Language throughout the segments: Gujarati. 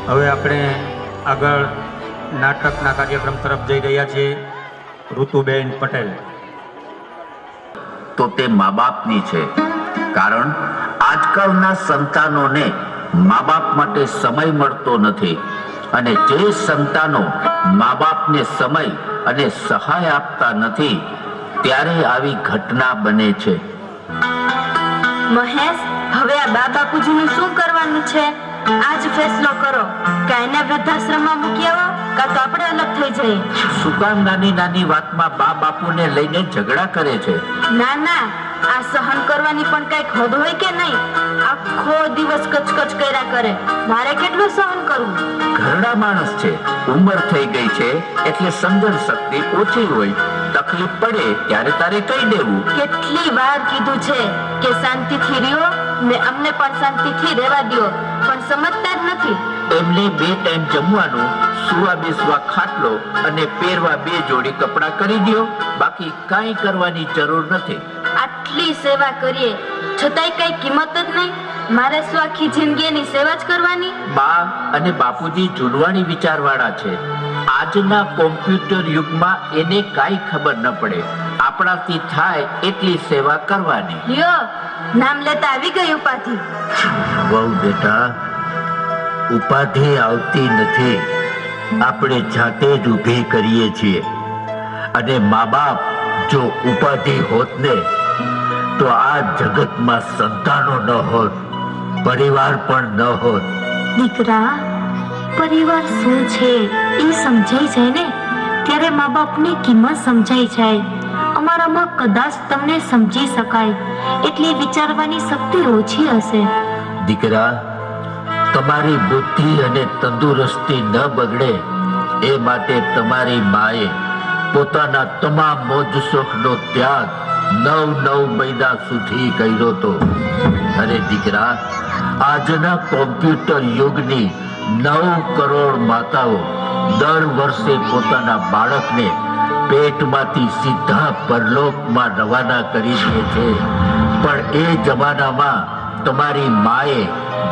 હવે આપણે આગળ નાટકના કાર્યક્રમ તરફ જઈ રહ્યા છીએ. ઋતુબેન પટેલ. તો તે મા બાપની છે, કારણ આજકાલના સંતાનોને મા બાપ માટે સમય મળતો નથી, અને જે સંતાનો મા બાપને સમય અને સહાય આપતા નથી ત્યારે આવી ઘટના બને છે. મહેશ, હવે આ બા બાપુજીનું શું કરવાનું છે? આજ ફેસલો કરો કે એને વૃદ્ધાશ્રમમાં મૂકી આવો કાં તો આપણે અલગ થઈ જઈએ. શું કામ નાની નાની વાતમાં બા બાપુને લઈને ઝઘડા કરે છે? ના ના, આ સહન કરવાની પણ કઈક હદ હોય કે નહીં? આખો દિવસ કચકચ કર્યા કરે, મારે કેટલું સહન કરવું? ઘરડા માણસ છે, ઉંમર થઈ ગઈ છે એટલે સમજણ શક્તિ ઓછી હોય, તકલીફ પડે ત્યારે તારે કહી દેવું. કેટલી વાર કીધું છે કે શાંતિથી રહ્યો ને અમને પણ શાંતિથી રહેવા દ્યો, પણ સમજતા જ નથી. એમને 2 ટાઈમ જમવાનું, સુવા બેસવા ખાટલો અને પહેરવા 2 જોડી કપડાં કરી દ્યો, બાકી કાંઈ કરવાની જરૂર નથી. આટલી સેવા કરીએ છતાંય કઈ કિંમત જ નહીં. મારે શું આખી જિંદગીની સેવા જ કરવાની? બા અને બાપુજી જૂનવાણી વિચારવાળા છે. આજના કોમ્પ્યુટર યુગમાં એને કાંઈ ખબર ન પડે. આપણાથી થાય એટલી સેવા કરવાની. લ્યો, નામ લેતા આવી ગઈ ઉપાધિ. વહુ બેટા, ઉપાધિ આવતી નથી, આપણે જાતે જ ઊભી કરીએ છીએ. અને મા બાપ જો ઉપાધિ હોત ને તો આ જગતમાં સંતાનો ન હોત, પરિવાર પણ ન હોત. દીકરા, પરિવાર શું છે એ સમજાઈ જાય ને ત્યારે મા બાપની કિંમત સમજાઈ જાય. અમારામાં કદાચ તમને સમજી શકાય એટલી વિચારવાની શક્તિ ઓછી હશે. દીકરા, તમારી બુદ્ધિ અને તંદુરસ્તી ન બગડે એ માટે તમારી માએ પોતાના તમામ મોજ શોખનો ત્યાગ 9 મહિના સુધી કર્યો હતો. અરે દીકરા, આજના કોમ્પ્યુટર યુગની 9 કરોડ માતાઓ દર વર્ષે પોતાના બાળકને પેટમાંથી સીધા પરલોકમાં રવાના કરી દે છે. પણ એ જમાનામાં તમારી માએ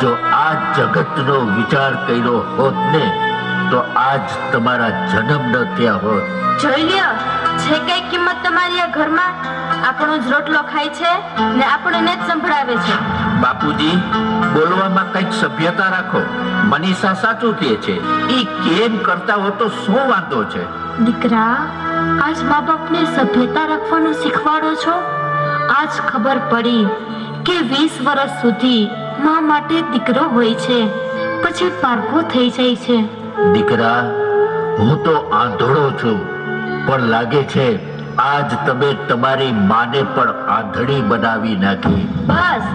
જો આ જગતનો વિચાર કર્યો હોત ને તો આજ તમારા જન્મ ન થયા હોત. જોઈ લ્યો, છે કઈ કિંમત તમારી આ ઘરમાં? આપણો જ રોટલો ખાય છે ને આપણને જ સંભળાવે છે. બાપુજી, બોલવામાં કંઈક સભ્યતા રાખો. મનીષા સાચું કહે છે, ઈ કેમ કરતા હો તો શું વાંધો છે? દીકરા, આજ મા બાપને સભ્યતા રાખવાનું શીખવાડો છો. આજ ખબર પડી કે 20 વર્ષ સુધી મા માટે દીકરો હોય છે, પછી પારકો થઈ જાય છે. દીકરા, હું તો આંધળો છું, પણ લાગે છે આજ તમે તમારી માને પણ આંધળી બનાવી નાખી. બસ,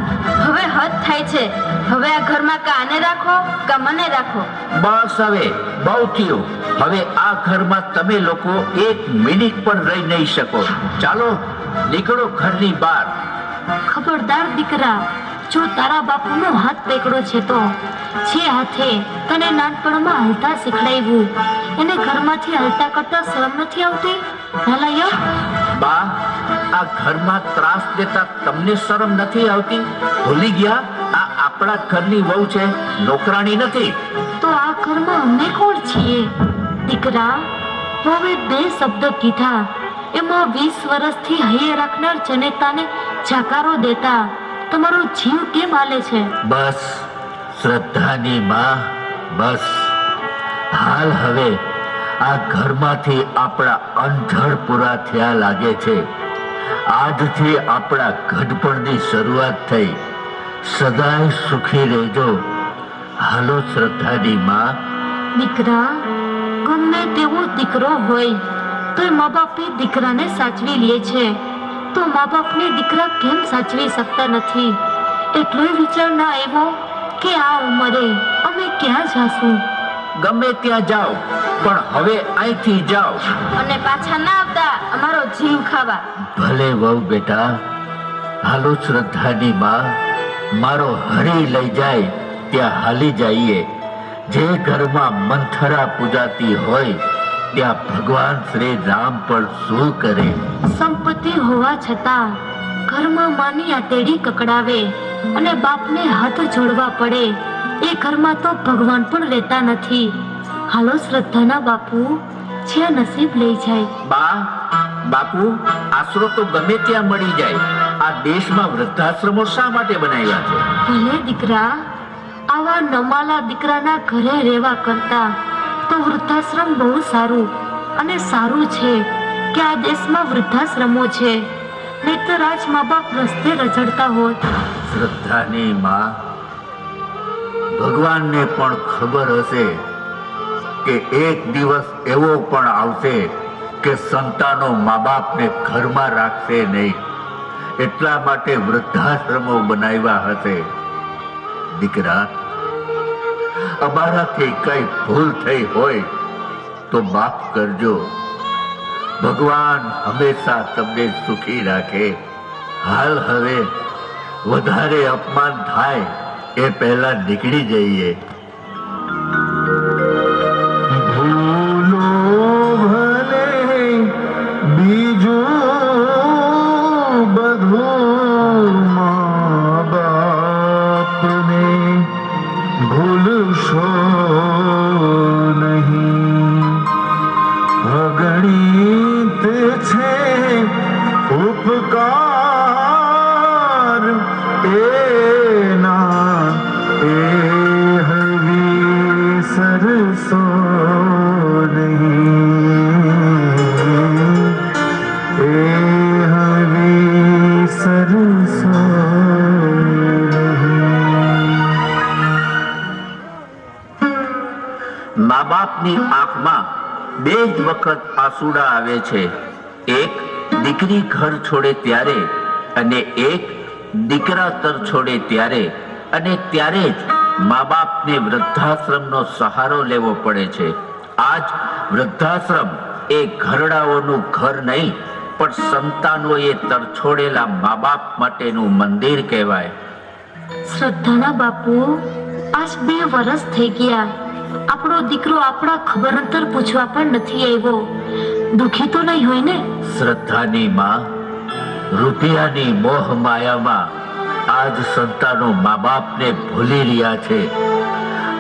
હવે હદ થાય છે. હવે આ ઘરમાં કા આને રાખો કા મને રાખો. બસ, હવે બહુ થયું. હવે આ ઘરમાં તમે લોકો 1 મિનિટ પણ રહી નહીં શકો. ચાલો, નીકળો ઘરની બહાર. ખબરદાર દીકરા, જો તારા બાપુનો હાથ પકડો છે તો જે હાથે તને નાનપણમાં હલતા શીખડાવ્યું એને ઘરમાંથી હલતા કરતા શરમ નથી આવતી? નાલાયક! બા, આ ઘરમાં ત્રાસ દેતા તમને શરમ નથી આવતી? ભૂલી ગયા આ આપણા ઘરની વહુ છે, નોકરાણી નથી. તો આ ઘરમાં અમે કોણ છીએ? દીકરા, હવે 2 શબ્દ કીધા એમાં 20 વર્ષથી હૈયે રાખનાર જનેતાને જાકારો દેતા તમારો જીવ કેમ હાલે છે? બસ શ્રદ્ધાની માં, બસ. હાલ હવે આ ઘરમાંથી આપણા અંધળ પૂરા થયા લાગે છે. આજથી આપણા ઘડપણની શરૂઆત થઈ. સદાય સુખી રહેજો. હાલો શ્રદ્ધાની માં. દીકરા, ગમે તેવો દીકરો હોય તો મા બાપ દીકરાને સાચવી લે છે, તો મા બાપને દીકરા કેમ સાચવી શકતા નથી? એટલો વિચાર ના આવ્યો કે આ ઉંમરે અમે ક્યાં જાશું? ગમે ત્યાં જાઓ, પણ હવે અહીંથી જાઓ અને પાછા ના આવતા અમારો જીવ ખાવા. ભલે વહુ બેટા. હાલો શ્રદ્ધાની માં, મારો હરી લઈ જાય ત્યાં હાલી જઈએ. જે ઘરમાં મંથરા પૂજાતી હોય ત્યાં ભગવાન શ્રી રામ પણ શું કરે? સંપત્તિ હોવા છતાં ઘરમાં માની આતેડી કકડાવે અને બાપને હાથ જોડવા પડે. એ ઘરમાં તો ભગવાન પણ રહેતા નથી. હાલો શ્રદ્ધાના બાપુ, જ્યાં નસીબ લઈ જાય. બાપુ, આશરો તો ગમે ત્યાં મળી જાય. આ દેશમાં વૃદ્ધાશ્રમો શા માટે બનાવ્યા છે? ભલે દીકરા, આવા નમાલા દીકરાના ઘરે રહેવા કરતા તો વૃદ્ધાશ્રમ બહુ સારું. અને સારું છે કે આ દેશમાં વૃદ્ધાશ્રમો છે, નહીતર આજ મા બાપ રસ્તે રઝળતા હોત. શ્રદ્ધાની માં, ભગવાનને પણ ખબર હશે કે એક દિવસ એવો પણ આવશે કે સંતાનો મા બાપને ઘરમાં રાખશે નહીં. એટલા માટે વૃદ્ધાશ્રમો બનાવ્યા હશે. દીકરા, અમારાથી કઈ ભૂલ થઈ હોય તો માફ કરજો. ભગવાન હંમેશા તમને સુખી રાખે. હાલ હવે વધારે અપમાન થાય એ પહેલા નીકળી જઈએ. ભૂલો ભલે બીજું બધું મા બાપને ભૂલશો નહીં. અગણિત છે ઉપકાર એના, એ હવી સરસો નહીં, એ હવી સરસો મા બાપની આંખમાં બે જ વખત આંસુડા આવે છે. એક દીકરી ઘર છોડે ત્યારે અને એક દીકરા તર છોડે ત્યારે. અને ત્યારે જ મા બાપને વૃદ્ધાશ્રમનો સહારો લેવો પડે છે. આજ વૃદ્ધાશ્રમ એ ઘરડાઓનું ઘર નહીં, પણ સંતાનોએ તરછોડેલા મા બાપ માટેનું મંદિર કહેવાય. શ્રદ્ધાના બાપુ, આજ 2 વર્ષ થઈ ગયા. આપણો દીકરો આપણા ખબર અંતર પૂછવા પણ નથી આવ્યો. દુખી તો નહીં હોય ને? શ્રદ્ધાની માં, રૂપિયાની મોહ માયામાં આજ સંતાનો મા બાપને ભૂલી રહ્યા છે.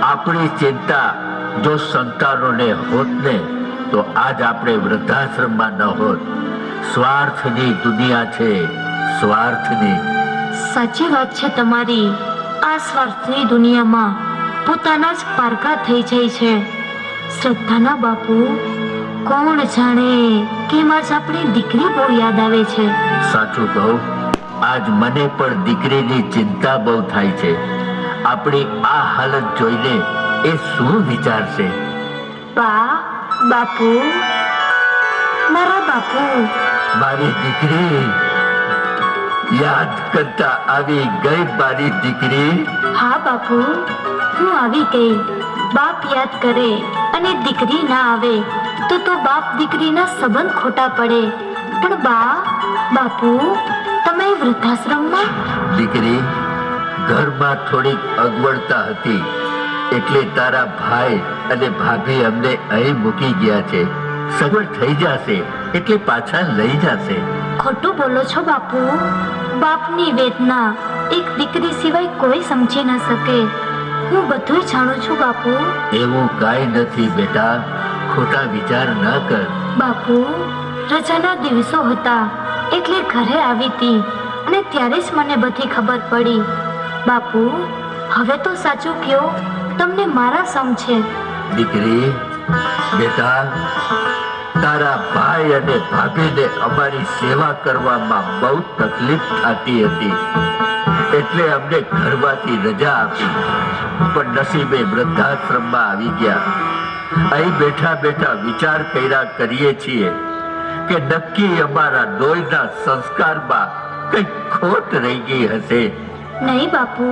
આપણી ચિંતા જો સંતાનોને હોત ને તો આજ આપણે વૃદ્ધાશ્રમમાં ન હોત. સ્વાર્થની દુનિયા છે, સ્વાર્થની. સાચી વાત છે તમારી. આ સ્વાર્થની દુનિયામાં પોતાના જ પારકા થઈ જાય છે. શ્રદ્ધાના બાપુ, કોણ જાણે કેમ આજ આપણી દીકરી બહુ યાદ આવે છે. સાચું કહું, આજ મને પણ દીકરીની ચિંતા બહુ થાય છે. આપણી આ હાલત જોઈને એ શું વિચારશે? બાપુ, મારા બાપુ. મારી દીકરી યાદ કરતા આવી ગઈ. મારી દીકરી. હા બાપુ, હું આવી ગઈ. બાપ યાદ કરે અને દીકરી ના આવે તો બાપ દીકરીના સંબંધ ખોટા પડે. પણ બાપુ, તમે વૃદ્ધાશ્રમમાં? દીકરી, ઘરમાં થોડીક અગવડતા હતી એટલે તારા ભાઈ અને ભાભી અમને અહીં મૂકી ગયા છે. સગવડ થઈ જશે એટલે પાછા લઈ જશે. ખોટું બોલો છો બાપુ. બાપની વેદના એક દીકરી સિવાય કોઈ સમજી ન શકે. હું બધું જાણું છું બાપુ. એવું કાંઈ નથી બેટા, ખોટા વિચાર ન કર. બાપુ, રજાના દિવસો હતા એટલે ઘરે આવી હતી અને ત્યારે જ મને બધી ખબર પડી. બાપુ, હવે તો સાચું કયો, તમને મારા સમ છે. દીકરી, બેટા, તારા ભાઈ અને ભાભીને અમારી સેવા કરવામાં બહુ તકલીફ થતી હતી એટલે અમને ઘરમાંથી રજા આપી. પણ નસીબે વૃદ્ધાશ્રમમાં આવી ગયા. અહીં બેઠા બેઠા વિચાર કર્યા કરીએ છીએ કે નક્કી અમારા લોહીના સંસ્કારમાં કંઈક ખોટ રહી ગઈ હશે. નહીં બાપુ,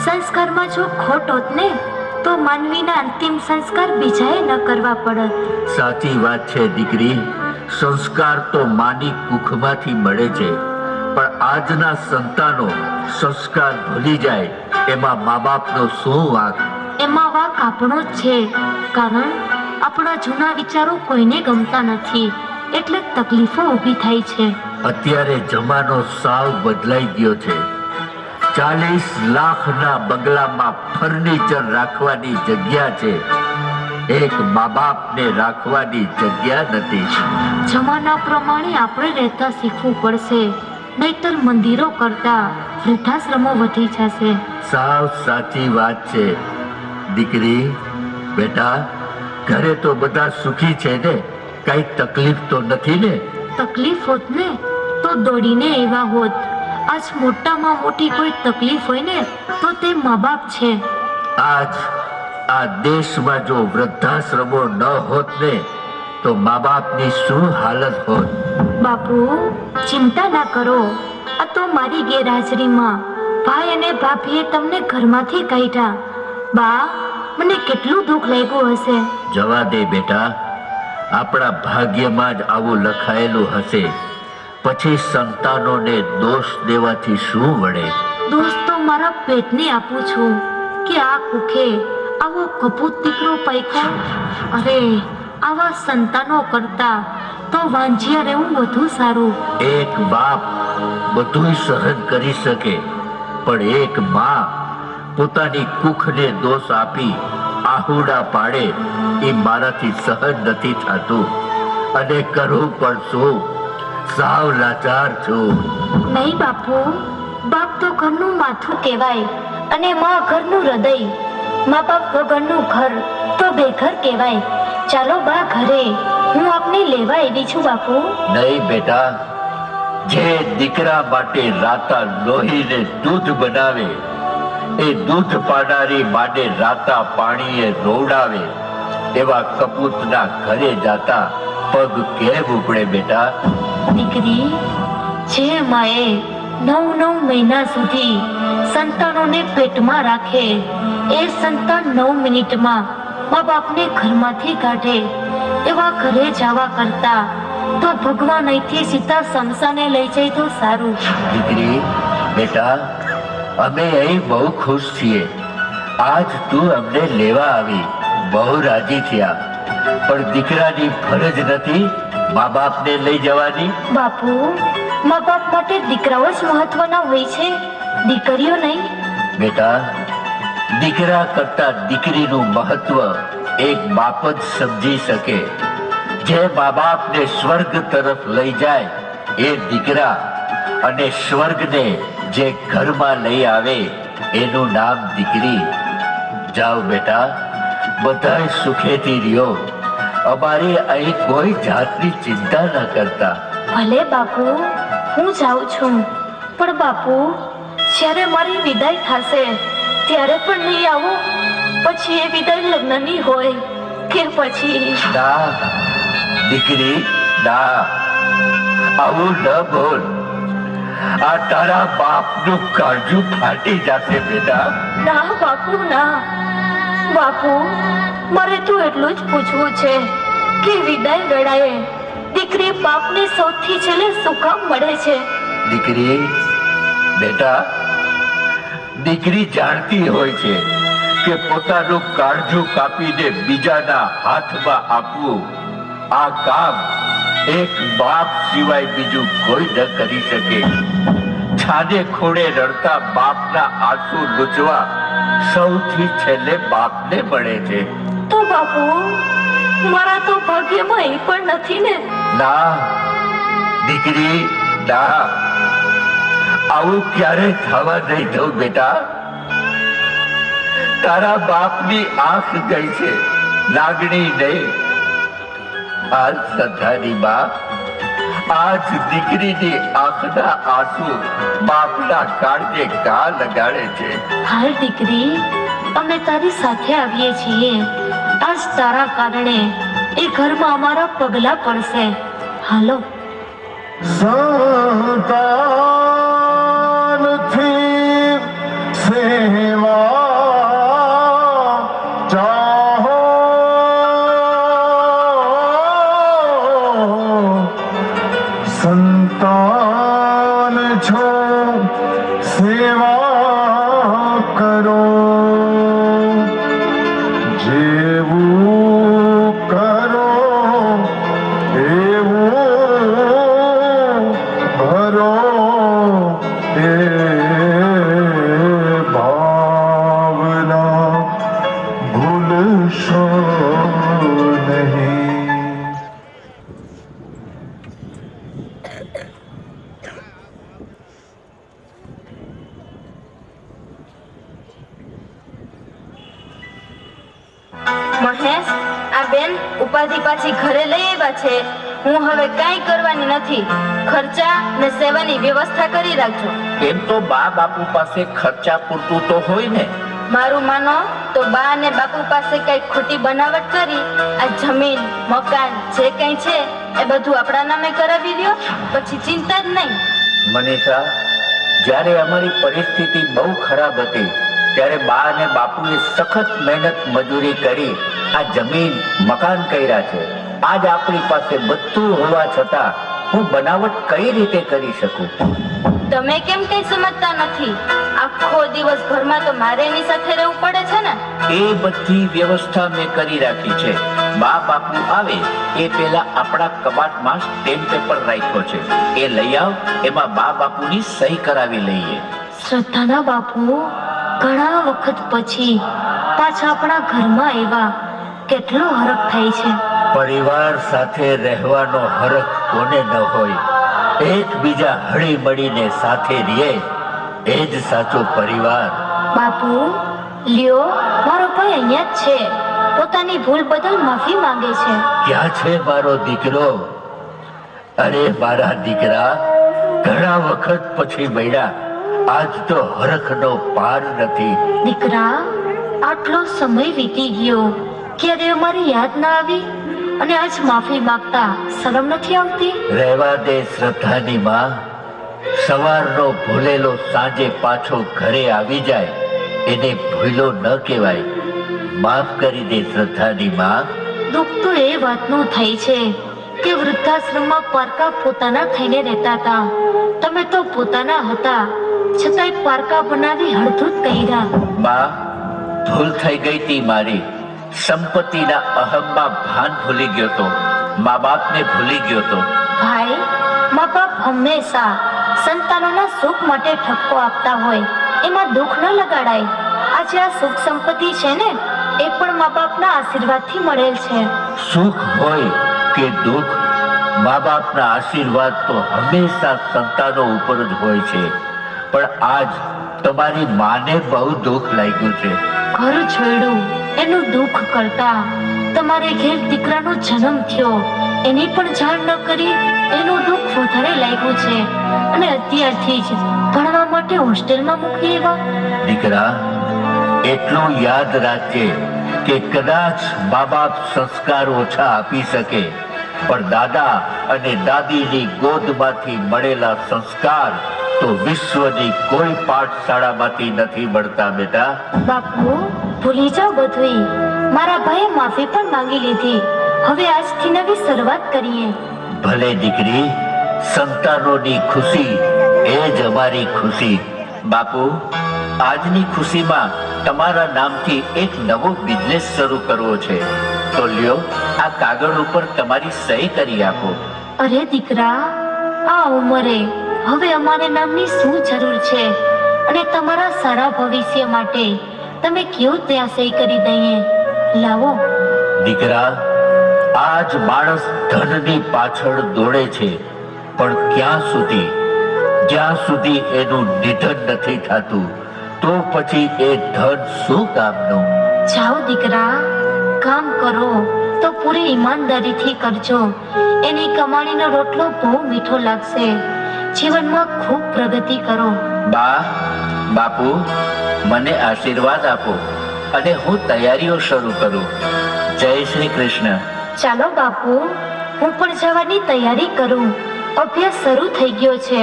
સંસ્કારમાં જો ખોટ હોત ને તો માનવીના અંતિમ સંસ્કાર બીજાએ ન કરવા પડત. સાચી વાત છે દીકરી. સંસ્કાર તો માની કુખમાંથી મળે છે, પણ આજના સંતાનો સંસ્કાર ભૂલી જાય એમાં મા બાપનો શું વાંક? એમાં વાંક આપણો જ છે, કારણ આપણા જૂના વિચારો કોઈને ગમતા નથી એટલે તકલીફો ઊભી થાય છે. અત્યારે જમાનો સાવ બદલાઈ ગયો છે. 40 લાખના બંગલામાં ફર્નિચર રાખવાની જગ્યા છે, એક મા બાપને રાખવાની જગ્યા નથી. જમાના પ્રમાણે આપણે રહેતા શીખવું પડશે, નહીતર મંદિરો કરતા વૃદ્ધાશ્રમો વધી જશે. સાવ સાચી વાત છે દીકરી. બેટા, ઘરે તો બધા સુખી છે ને? કઈ તકલીફ તો નથી ને? તકલીફ હોત ને તો દોડીને એવા હોત. આજ મોટામાં મોટી કોઈ તકલીફ હોય ને તો તે મા બાપ છે. આજ આ દેશમાં જો વૃદ્ધાશ્રમો ન હોત ને તો મા બાપની શું હાલત હોત? બાપુ, ચિંતા ના કરો. આ તો મારી ગેરહાજરીમાં ભાઈ અને ભાભીએ તમને ઘરમાંથી કાઢ્યા. બા, મને કેટલું દુઃખ લાગ્યું હશે. જવા દે બેટા, આપણા ભાગ્યમાં જ આવું લખાયેલું હશે. પછી સંતાનોને દોષ દેવાથી શું વળે? દોસ્ત તો મારા પેટને આપું છું કે આ કુખે આવો કપૂત દીકરો પાયકો. અરે, આવા સંતાનો કરતા તો વાંજિયા રહેવું વધુ સારું. એક બાપ બધું સહન કરી શકે, પણ એક માં પોતાની કુખને દોષ આપી આહુડા પાડે એ મારાથી સહન નથી થતું. અને કરું પણ શું? સાવ લાચાર છું. નહીં બાપુ, બાપ તો ઘરનું માથું કહેવાય અને માં ઘરનું હૃદય. મા બાપ વગરનું ઘર તો બેઘર કહેવાય. ચાલો બા ઘરે, હું આપને લેવા આવી છું. બાપુ, નહીં બેટા, જે દીકરા માટે રાતા લોહીને દૂધ બનાવે એ દૂધ પાનારી માને રાતા પાણીએ રોવડાવે એવા કપૂતના ઘરે જાતા પગ કેમ ઉપડે બેટા? દીકરી, જે માએ 9 મહિના સુધી સંતાનોને પેટમાં રાખે, એ સંતાન 9 મિનિટમાં મા બાપને ઘરમાંથી કાઢે, એવા ઘરે જવા કરતા તો ભગવાન અહીંથી સીધા શમશાને લઈ જાય તો સારું. દીકરી, બેટા, અમે અહીં બહુ ખુશ છીએ. આજ તું અમને લેવા આવી, બહુ રાજી થયા. પણ દીકરાની ફરજ નથી મા બાપને લઈ જવાની? બાપુ, મા બાપ માટે દીકરાઓ જ મહત્વના હોય છે, દીકરીઓ નહીં. બેટા, દીકરા કરતા દીકરીનું મહત્વ એક બાપ જ સમજી શકે. જે મા બાપને સ્વર્ગ તરફ લઈ જાય એ દીકરા, અને સ્વર્ગને જે ઘરમાં લઈ આવે એનું નામ દીકરી. જાઓ બેટા, બધાય સુખેથી રહ્યો. અમારી અહીં કોઈ જાતની ચિંતા ન કરતા. ભલે બાપુ, હું જાઉં છું. પણ બાપુ, જ્યારે મારી વિદાય થશે ત્યારે પણ નહીં આવો? પછી એ વિદાય લગ્નની હોય કે પછી? ના દીકરી, ના, આવું ન બોલ. આ તારા બાપનું કાળજું ફાટી જશે બેટા. ના બાપુ, ના. બાપુ, મારે તો એટલું જ પૂછવું છે કે વિદાય વેળાએ દીકરી બાપને સૌથી છેલ્લે શું કામ મળે છે? દીકરી, બેટા, દીકરી જાણતી હોય છે કે પોતાનું કાળજું કાપીને બીજાના હાથમાં આપવું આ કામ એક બાપ સિવાય બીજું કોઈ ન કરી શકે. છાને ખૂણે રડતા બાપના આંસુ લૂછવા સૌથી છેલ્લે બાપને મળે છે. તો બાપુ, મારા તો ભાગ્યમાં એ પણ નથી ને? ના દીકરી, ના, આવું ક્યારે થવા નહીં દઉં બેટા. તારા બાપની આંખ ગઈ છે, લાગણી નહીં. આજ સધાની બા, આજ દીકરીની આંખના આંસુ બાપના કાળજે ઘા લગાડે છે. હાલ દીકરી, અમે તારી સાથે આવીએ છીએ. આજ તારા કારણે એ ઘરમાં અમારા પગલા પડશે. હાલો. સંતાનથી સેવા ચાહો, સંતાન છો સેવા કરો. જેવું કરો એવું ભરો એ ભેંસ, આ બેન ઉપાધિ પાછી ઘરે લઈ આવ્યા છે. હું હવે કાંઈ કરવાની નથી. ખર્ચા ને સેવાની વ્યવસ્થા કરી રાખજો. એમ તો બા બાપુ પાસે ખર્ચા પૂરતું તો હોય ને. મારું માનો તો બા અને બાપુ પાસે કઈ ખોટી બનાવટ કરી આ જમીન મકાન જે કઈ છે એ બધું આપણા નામે કરાવી લ્યો, પછી ચિંતા જ નહીં. મનીષા, જ્યારે અમારી પરિસ્થિતિ બહુ ખરાબ હતી ત્યારે બા અને બાપુએ સખત મહેનત મજૂરી કરી આ જમીન મકાન કર્યા છે. આજ આપણી પાસે બધું હોવા છતાં હું બનાવટ કઈ રીતે કરી શકું? તમે કેમ કઈ સમજતા નથી? આખો દિવસ ઘરમાં તો મારે એની સાથે રહેવું પડે છે ને. એ બધી વ્યવસ્થા મેં કરી રાખી છે. બા બાપુ આવે એ પહેલા આપણા કબાટમાં સ્ટેમ્પ પેપર રાખ્યો છે, એ લઈ આવ. એમાં બા બાપુની સહી કરાવી લઈએ. શ્રદ્ધાના બાપુ ઘણા વખત પછી પાછા આપણા ઘરમાં આવ્યા. કેટલો હરખ થાય છે. પરિવાર સાથે રહેવાનો હરખ કોને ન હોય? એકબીજા હળી મળીને સાથે રહે એ જ સાચો પરિવાર. બાપુ લ્યો, મારો ભાઈ અહીંયા જ છે. પોતાની ભૂલ બદલ માફી માંગે છે. ક્યાં છે મારો દીકરો? અરે મારા દીકરા, ઘણા વખત પછી મળ્યા. આજ તો હરખનો પાર નથી. દીકરા, આટલો સમય વીતી ગયો, ક્યારે અમારી યાદ ના આવી? અને આજ માફી માંગતા શરમ નથી આવતી? રહેવા દે શ્રદ્ધાની માં. સવારનો ભૂલેલો સાંજે પાછો ઘરે આવી જાય એને ભૂલો ન કહેવાય. માફ કરી દે શ્રદ્ધાની માં. દુઃખ તો એ વાતનું થાય છે કે વૃદ્ધાશ્રમમાં પારકા પોતાના થઈને રહેતા હતા. તમે તો પોતાના હતા છતાંય પારકા બનાવી હળધૂત કર્યા. બા, ભૂલ થઈ ગઈ તી મારી. સંપત્તિના અહમમાં ભાન ભૂલી ગયો તો, મા બાપને ભૂલી ગયો તો. ભાઈ, મા બાપ હંમેશા સંતાનોના સુખ માટે ઠપકો આપતા હોય, એમાં દુઃખ ન લગાડાય. આજે આ સુખ સંપત્તિ છે ને એ પણ મા બાપના આશીર્વાદથી મળેલ છે. સુખ હોય કે દુઃખ, મા બાપના આશીર્વાદ તો હંમેશા સંતાનો ઉપર જ હોય છે. પણ આજ તમારી માને બહુ દુઃખ લાગ્યું છે. ઘર છોડ્યું એનું દુઃખ કરતા તમારે ઘેર દીકરાનો જન્મ થયો એની પણ જાણ ન કરી એનું દુઃખ વધારે લાગ્યું છે. અને અત્યારથી જ ભણવા માટે હોસ્ટેલમાં મૂકી એવા. દીકરા, એટલું યાદ રાખજે કે કદાચ મા બાપ સંસ્કાર ઓછા આપી શકે, પણ દાદા અને દાદીની ગોદમાંથી મળેલા સંસ્કાર તો વિશ્વની કોઈ પાઠશાળામાંથી નથી મળતા બેટા. બાપુ, ભૂલી જાઓ બધું. મારા ભાઈએ માફી પણ માંગી લીધી. હવે આજથી નવી શરૂઆત કરીએ. ભલે દીકરી, સંતાનોની ખુશી એ જ અમારી ખુશી. બાપુ, આજની ખુશીમાં તમારા નામથી એક નવો બિઝનેસ શરૂ કરવો છે. તો લ્યો, આ કાગળ ઉપર તમારી સહી કરી આપો. અરે દીકરા, આ ઉંમરે હવે અમારે નામની શું જરૂર છે? અને તમારા સારા ભવિષ્ય માટે તમે કેવું ત્યાં સહી કરી દઈએ. લાવો. દીકરા, આજ માણસ ધનની પાછળ દોડે છે, પણ ક્યાં સુધી? જ્યાં સુધી એનું નિધન નથી થતું તો પછી એ ધન શું કામનું? જાઓ દીકરા, કામ કરો તો પૂરી ઈમાનદારીથી કરજો. એની કમાણીનો રોટલો બહુ મીઠો લાગશે. જીવનમાં ખૂબ પ્રગતિ કરો. બા, બાપુ, મને આશીર્વાદ આપો અને હું તૈયારીઓ શરૂ કરું. જય શ્રી કૃષ્ણ. ચાલો બાપુ, હું પણ જવાની તૈયારી કરું. અભ્યાસ શરૂ થઈ ગયો છે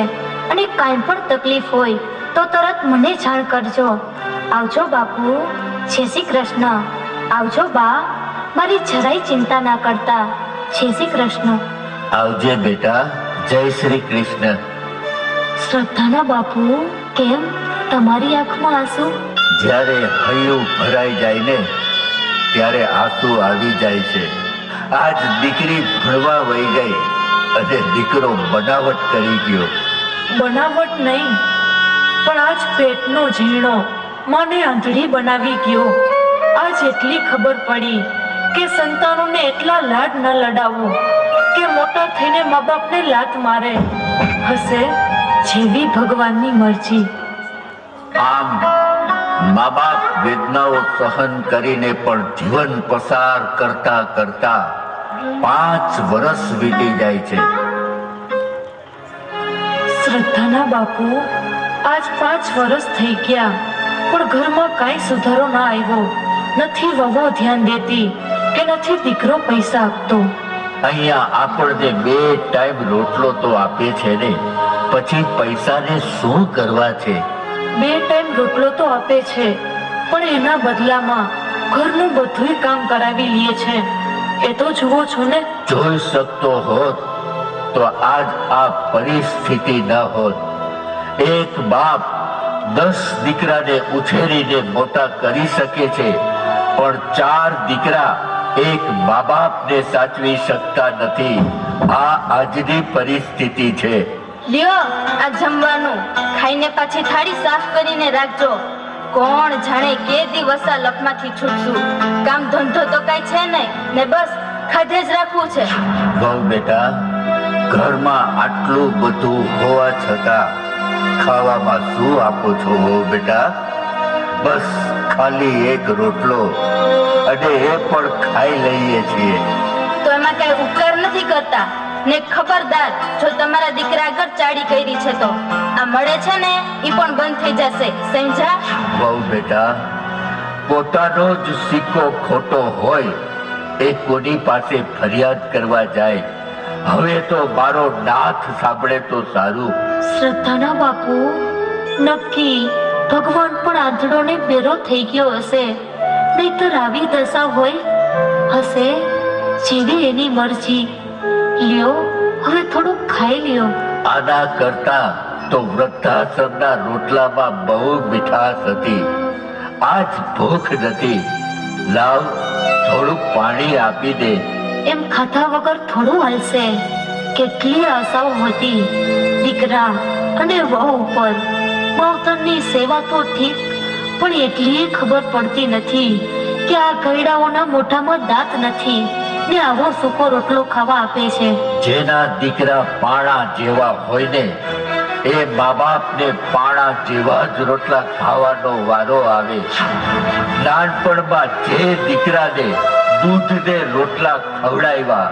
અને કાંઈ પણ તકલીફ હોય તો તરત મને જાણ કરજો. આવજો બાપુ. જય શ્રી કૃષ્ણ. આવજો બા, મારી જરાય ચિંતા ના કરતા. જય શ્રી કૃષ્ણ. આવજે બેટા. જય શ્રી કૃષ્ણ. શ્રદ્ધાના બાપુ, કેમ તમારી આંખમાં આંસુ? જ્યારે હૈયું ભરાઈ જાય ને ત્યારે આંસુ આવી જાય છે. આજ દીકરી ભણવા વહી ગઈ અને દીકરો બનાવટ કરી ગયો. બનાવટ નહીં, પણ આજ પેટનો ઝીણો મને આંધળી બનાવી ગયો. આજ એટલી ખબર પડી કે સંતાનોને એટલા લાડ ન લડાવો કે મોટા થઈને મા બાપને લાત મારે. હશે જેવી ભગવાનની મરજી. આમ મા બાપ વેદનાઓ સહન કરીને પણ જીવન પસાર કરતા કરતા 5 વર્ષ વીતી જાય છે. શ્રદ્ધાના બાપુ, આજ 5 વર્ષ થઈ ગયા પણ ઘરમાં કાંઈ સુધારો ના આવ્યો. નથી વહુ ધ્યાન દેતી કે નથી દીકરો પૈસા આપતો. અહીંયા આપણને 2 ટાઈમ રોટલો તો આપે છે ને, પછી પૈસાને શું કરવા છે? 2 ટાઈમ રોટલો તો આપે છે પણ એના બદલામાં ઘરનું બધું કામ કરાવી લે છે. એ તો જુઓ છો ને. જોઈ શકતો હોત તો આજ આ પરિસ્થિતિ ન હોત. એક બાપ 10 દીકરાને ઉછેરીને મોટા કરી શકે છે, પણ 4 દીકરા એક મા બાપને સાચવી શકતા નથી. આ આજની પરિસ્થિતિ છે. લ્યો આ જમવાનું, ખાઈને પાછી થાળી સાફ કરીને રાખજો. કોણ જાણે કે દિવસ આ લપમાંથી છૂટશું. કામ ધંધો તો કઈ છે નહીં ને બસ ખાધે જ રાખવું છે. વહુ બેટા, ઘરમાં આટલું બધું હોવા છતાં ખાવામાં શું આપો છો વહુ બેટા? બસ ખાલી એક રોટલો, અને એ પણ ખાઈ લઈએ છીએ. તો એમાં કઈ ઉપકાર નથી કરતા ને ખબરદાર, જો તમારા દીકરા આગળ ચાડી કરી છે તો આ મળે છે ને ઈ પણ બંધ થઈ જશે. સમજા? વહુ બેટા, પોતાનો જ સિક્કો ખોટો હોય એ કોની પાસે ફરિયાદ કરવા જાય? હવે તો મારો નાથ સાંભળે તો સારું. શ્રદ્ધાના બાપુ, નક્કી ભગવાન પણ આંધળોને બેરો થઈ ગયો હશે, નહીતર આવી દશા હોય હશે. જેવી એની મરજી. લ્યો હવે થોડું ખાઈ લ્યો. આના કરતા તો વૃદ્ધાશ્રમના રોટલામાં બહુ મીઠાશ હતી. આજ ભૂખ નથી. લાવ, થોડું પાણી આપી દે. એમ ખાધા વગર થોડું હાલશે. કેટલી આશાઓ હતી દીકરા અને વહુ ઉપર. માવતરની સેવા તો ઠીક, પણ એટલી ખબર પડતી નથી કે આ ગયડાઓના મોઢામાં દાંત નથી ને આવો સૂકો રોટલો ખાવા આપે છે. જેના દીકરા પાણા જેવા હોય ને, એ મા બાપને પાણા જેવા જ રોટલા ખાવાનો વારો આવે. નાનપણમાં જે દીકરાને દૂધને રોટલા ખવડાવ્યા,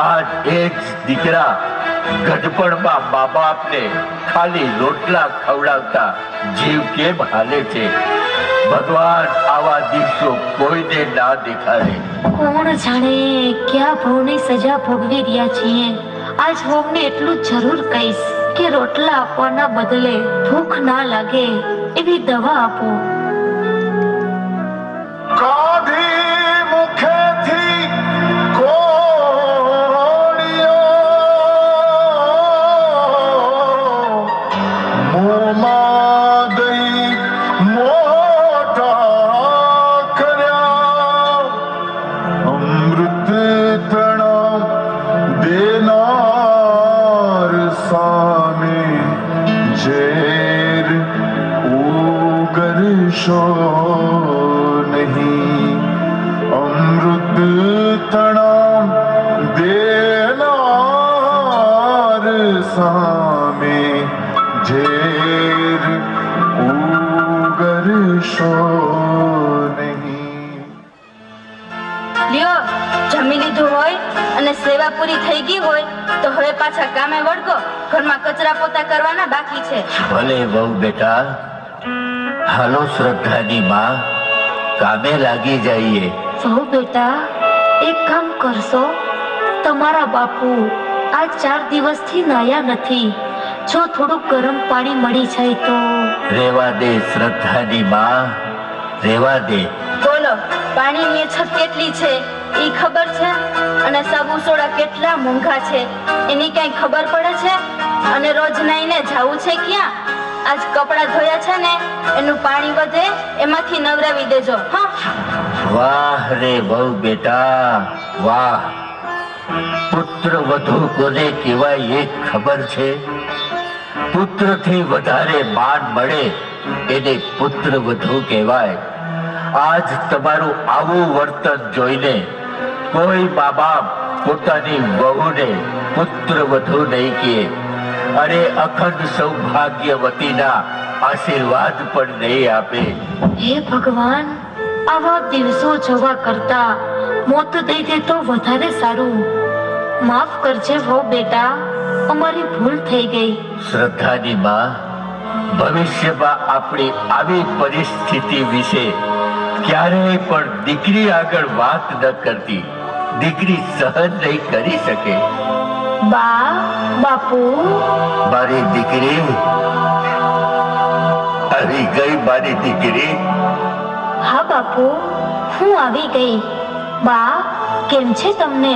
આજ એ જ દીકરા ગઢપણમાં મા બાપને ખાલી રોટલા ખવડાવતા જીવ કેમ હાલે છે? ભગવાન આવા દિવસો કોઈને ના દેખાડે. કોણ જાણે ક્યાં ભવની સજા ભોગવી રહ્યા છીએ. આજ વહુને એટલું જરૂર કહીશ કે રોટલા આપવાના બદલે ભૂખ ના લાગે એવી દવા આપો. કાઢી મુખેથી કોળિયો, મોંમાં દઈ મોટા કર્યા. અમૃત તણા દેનાર સામે ઝેર ઉગરશો નહીં. અમૃત તણા દેનાર સામે ઝેર ઉગરશો નહીં. લ્યો જમી લીધું હોય અને સેવા પૂરી થઈ ગઈ હોય તો હવે પાછા કામે વળગો. ઘરમાં કચરા પોતા કરવાના બાકી છે. ભલે વહુ બેટા, હાલો શ્રદ્ધાની માં, કામે લાગી જઈએ. વહુ બેટા, એક કામ કરશો? તમારા બાપુ આ 4 દિવસથી નાયા નથી. જો થોડું ગરમ પાણી મળી જાય તો. રેવા દે શ્રદ્ધાની માં, રેવા દે. બોલો, પાણીની અછત કેટલી છે ઈ ખબર છે? અને સાબુ સોડા કેટલા મોંઘા છે એની કઈ ખબર પડે છે? અને રોજ નાઈને જાવું છે ક્યાં? આજ કપડાં ધોયા છે ને એનું પાણી વધે એમાંથી નવરાવી દેજો. હા, વાહ રે વહુ બેટા, વાહ. પુત્ર વધુ કોને કહેવાય એ ખબર છે? પુત્રથી વધારે માન મળે એને પુત્ર વધુ કહેવાય. આજ તમારું આવું વર્તન જોઈને કોઈ મા બાપ પોતાની વહુને પુત્ર વધુ નહીં કહે. અને અખંડ સૌભાગ્યવતીના આશીર્વાદ પણ નહીં આપે. હે ભગવાન, આવા દિવસો જોવા કરતા મોત દઈ દે તો વધારે સારું. માફ કરજે વહુ બેટા, અમારી ભૂલ થઈ ગઈ. શ્રદ્ધાની માં, ભવિષ્યમાં આપણી આવી પરિસ્થિતિ વિશે ક્યારેય પણ દીકરી આગળ વાત ન કરતી. દીકરી સહન નહીં કરી શકે. બા, બાપુ, મારી દીકરી આવી ગઈ. મારી દીકરી હા બાપુ, હું આવી ગઈ. બા, કેમ છે તમને?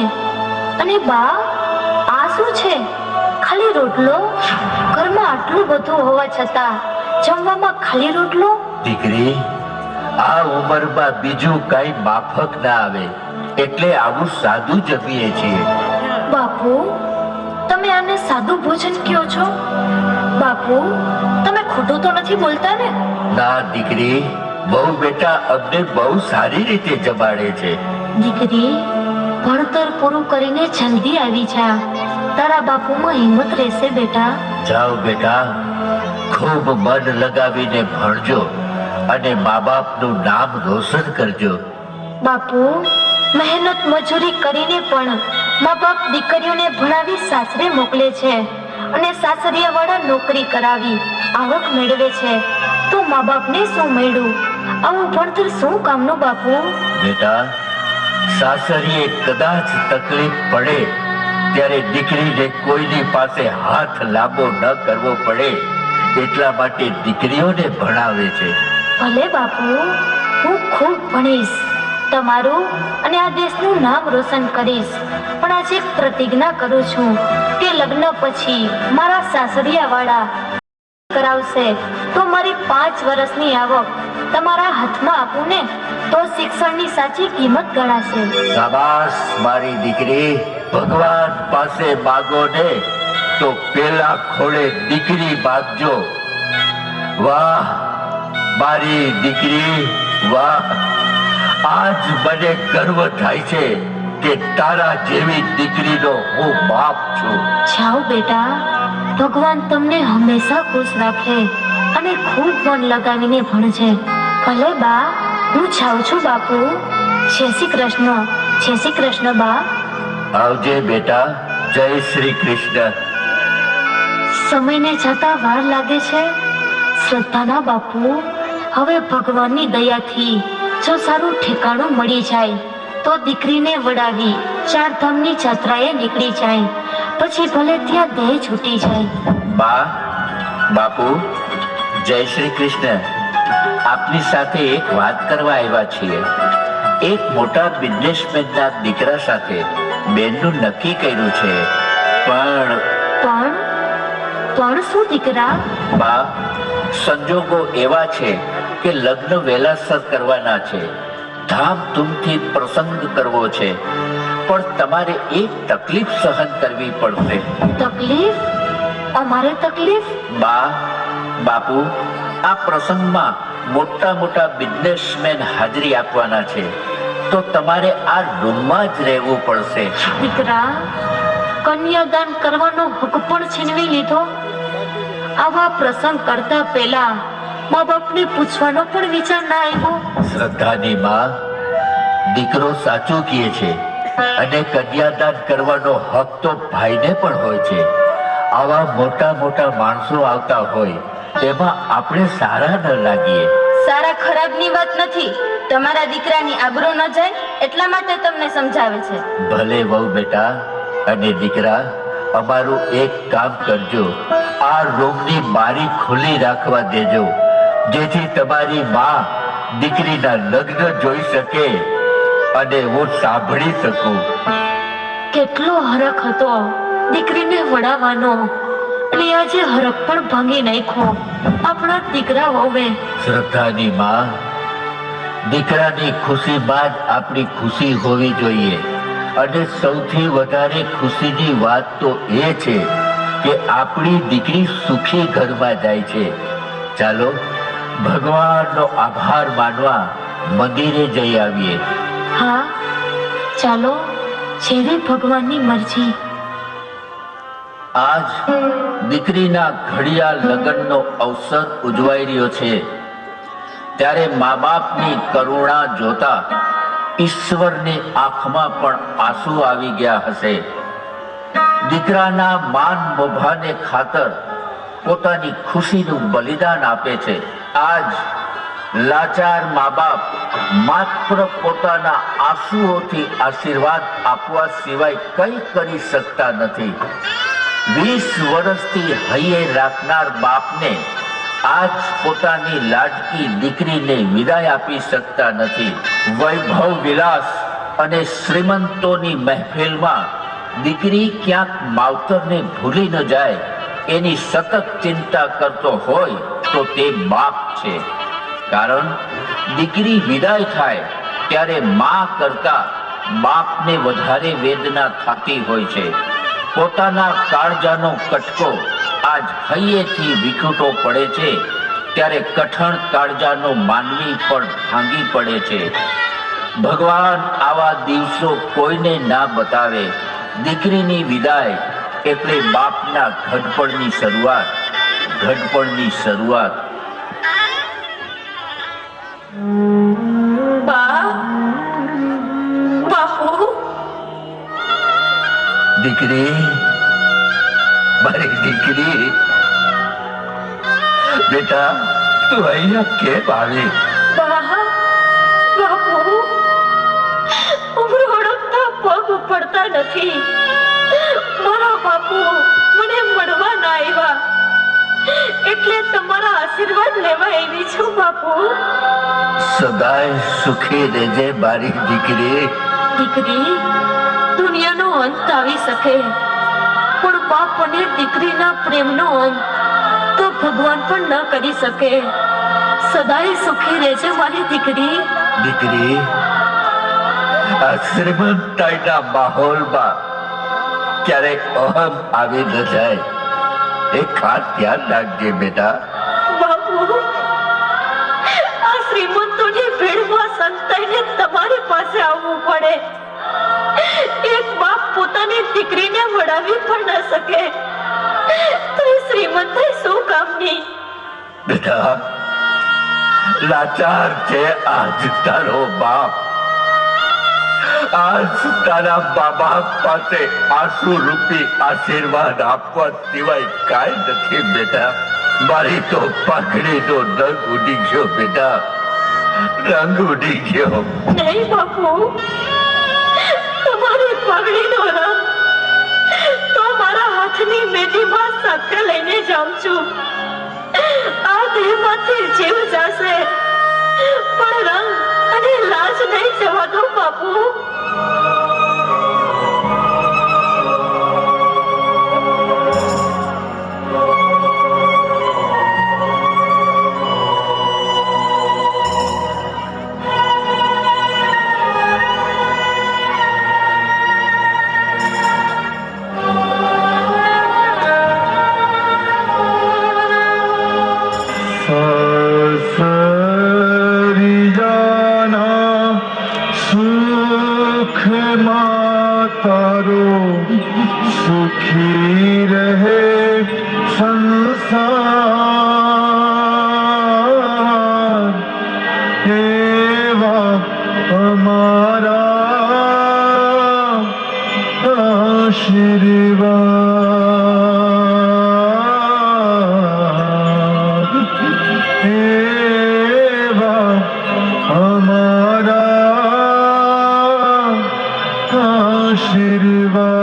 અને બા, આ શું છે? ખાલી રોટલો? ઘરમાં આટલું બધું હોવા છતાં જમવામાં ખાલી રોટલો? દીકરી, આ ઉંમરમાં બીજું કઈ માફક ના આવે એટલે આવું સાદું જમીએ છીએ. બાપુ, તમે આને સાદું ભોજન કહો છો? બાપુ, તમે ખોટું તો નથી બોલતા ને? ના દીકરી, બહુ બેટા અમને બહુ સારી રીતે જમાડે છે. દીકરી, ભણતર પૂરું કરીને જલ્દી આવી જા. તારા બાપુમાં હિંમત રહેશે બેટા. જાઓ બેટા, ખૂબ મન લગાવીને ભણજો અને મા બાપનું નામ રોશન કરજો. બાપુ, મહેનત મજૂરી કરીને પણ મા બાપ દીકરીઓને ભણાવી સાસરે મોકલે છે અને સાસરિયાવાળા નોકરી કરાવી આવક મેળવે છે, તો મા બાપને શું મળ્યું? આવું ભણતર શું કામનું બાપુ? બેટા, સાસરીએ કદાચ તકલીફ પડે ત્યારે દીકરીને કોઈની પાસે હાથ લાંબો ન કરવો પડે એટલા માટે દીકરીઓને ભણાવે છે. ભલે બાપુ, હું ખૂબ ભણીશ, તમારું અને આ દેશનું નામ રોશન કરીશ. પણ આજે એક પ્રતિજ્ઞા કરું છું કે લગ્ન પછી મારા સાસરિયાવાળા કરાવશે તો મારી 5 વર્ષની આવક તમારા હાથમાં આપું ને તો શિક્ષણની સાચી કિંમત ગણાશે. શાબાશ મારી દીકરી, ભગવાન પાસે માગો ને તો પેલા ખોળે દીકરી માગજો. વાહ મારી દીકરી, વાહ! આજ મને ગર્વ થાય છે કે તારા જેવી દીકરીનો હું બાપ છું. જાઓ બેટા, ભગવાન તમને હંમેશા ખુશ રાખે અને ખૂબ મન લગાવીને ભણજે. ભલે બા, હું જાઉં છું બાપુ. જય શ્રી કૃષ્ણ. જય શ્રી કૃષ્ણ બા. આવજે બેટા. જય શ્રી કૃષ્ણ. સમયને જતા વાર લાગે છે. શ્રદ્ધાના બાપુ, હવે ભગવાનની દયાથી જો સારું ઠેકાણું મળી જાય તો દીકરીને વડાવી 4 ધામની જાત્રાએ નીકળી જાય, પછી ભલે ત્યાં દેહ છૂટી જાય. બા, બાપુ, જય શ્રી કૃષ્ણ. આપની સાથે એક વાત કરવા આવ્યા છીએ. એક મોટા બિઝનેસમેનના દીકરા સાથે બેનનું નક્કી કર્યું છે. પણ શું દીકરા? બા, સંજોગો એવા છે કે લગ્ન વહેલાસર કરવાના છે, ધામધૂમથી પ્રસંગ કરવો છે, પણ તમારે એક તકલીફ સહન કરવી પડશે. તકલીફ? અમારે તકલીફ? બા, બાપુ, આ પ્રસંગમાં મોટા મોટા બિઝનેસમેન હાજરી આપવાના છે, તો તમારે આ રૂમમાં જ રહેવું પડશે. દીકરા, કન્યાદાન કરવાનો હક પણ છીનવી લીધો. આવા પ્રસંગ કરતા પહેલા મા બાપને પૂછવાનો પણ વિચાર ના આવ્યો. શ્રદ્ધાની માં, દીકરો સાચું કહે છે અને કન્યાદાન કરવાનો હક તો ભાઈને પણ હોય છે. આવા મોટા મોટા માણસો આવતા હોય તેમાં આપણે સારા ન લાગીએ. સારા ખરાબની વાત નથી, તમારા દીકરાની આબરૂ ન જાય એટલા માટે તમને સમજાવે છે. ભલે વહુ બેટા અને દીકરા, અમારું એક કામ કરજો, આ રૂમની બારી ખુલ્લી રાખવા દેજો, જેથી તમારી માં દીકરીના લગ્ન જોઈ શકે અને હું સાંભળી શકું. કેટલો હરખ હતો દીકરીને વડાવવાનો, અને આજે હરખ પણ ભાંગી નાખ્યો આપણા દીકરા વહુએ. શ્રદ્ધાની માં, દીકરાની ખુશીમાં જ આપણી ખુશી હોવી જોઈએ. અને સૌથી વધારે ખુશીની વાત તો એ છે કે આપણી દીકરી સુખી ઘરમાં જાય છે. ચાલો ભગવાનનો આભાર માનવા મંદિરે જઈ આવીએ. હા, ચાલો, જેવી ભગવાનની મરજી. આજ દીકરીના ઘડિયા લગ્નનો અવસર ઉજવાઈ રહ્યો છે, ત્યારે મા બાપની કરુણા જોતા ઈશ્વરની આંખમાં પણ આંસુ આવી ગયા હશે. દીકરાના માન મોભાને ખાતર પોતાની ખુશીનું બલિદાન આપે છે. આજ લાચાર મા બાપ માત્ર પોતાના આંસુઓથી આશીર્વાદ આપવા સિવાય કંઈ કરી શકતા નથી. 20 વર્ષથી હૈયે રાખનાર બાપને આજ પોતાની લાડકી દીકરીને વિદાય આપી શકતા નથી. વૈભવ વિલાસ અને શ્રીમંતોની મહેફિલમાં દીકરી ક્યાંક માવતરને ભૂલી ન જાય એની સતત ચિંતા કરતો હોય તો તે બાપ છે. કારણ દીકરી વિદાય થાય ત્યારે મા કરતા બાપને વધારે વેદના થતી હોય છે. પોતાના કાળજાનો કટકો આજ હૈયેથી વિખૂટો પડે છે, ત્યારે કઠણ કાળજાનો માનવી પણ ભાંગી પડે છે. ભગવાન આવા દિવસો કોઈને ના બતાવે. દીકરીની વિદાય એટલે બાપના ઘડપણની શરૂઆત. બાપુ, દીકરી, મારી દીકરી, બેટા તું અહીંયા કેમ આવી? બાપુ, ઓળખતા પગ પડતા નથી. મારા બાપુ મને મળવા ના આવ્યા, એટલે તમારા આશીર્વાદ લેવા આવી છું. બાપુ, સદાય સુખી રહેજે મારી દીકરી. દીકરી, દુનિયાનો અંત આવી શકે, પણ બાપ અને દીકરીના પ્રેમનો અંત તો ભગવાન પણ ન કરી શકે. સદાય સુખી રહેજે મારી દીકરી. દીકરી, આ શ્રીમંતાઈના માહોલમાં ક્યારેક અહમ આવી ન જાય, એ ખાસ ધ્યાન રાખજે બેટા. બાપુ, આ શ્રીમંતોની ભીડમાં સંતાઈને તમારી પાસે આવવું પડે. એક બાપ પોતાની દીકરીને વડાવી પણ ન શકે, તો એ શ્રીમંતાઈ શું કામની? બેટા, લાચાર છે આજ તારો બાપ. આજ તારા મા બાપ પાસે આંસુ રૂપી આશીર્વાદ આપવા સિવાય કાંઈ નથી બેટા. મારી તો પાઘડીનો રંગ ઉડી ગયો બેટા, રંગ ઉડી ગયો. નહીં બાપુ, તમારી પાઘડીનો રંગ તો મારા હાથની મેદીમાં સાથે લઈને જાઉં છું. આ દેહમાંથી જીવ જશે, પણ રંગ અને લાજ નહીં જવા દો બાપુ. सुखी रहे संसार, एवा हमारा आशीर्वाद, एवा हमारा आशीर्वाद.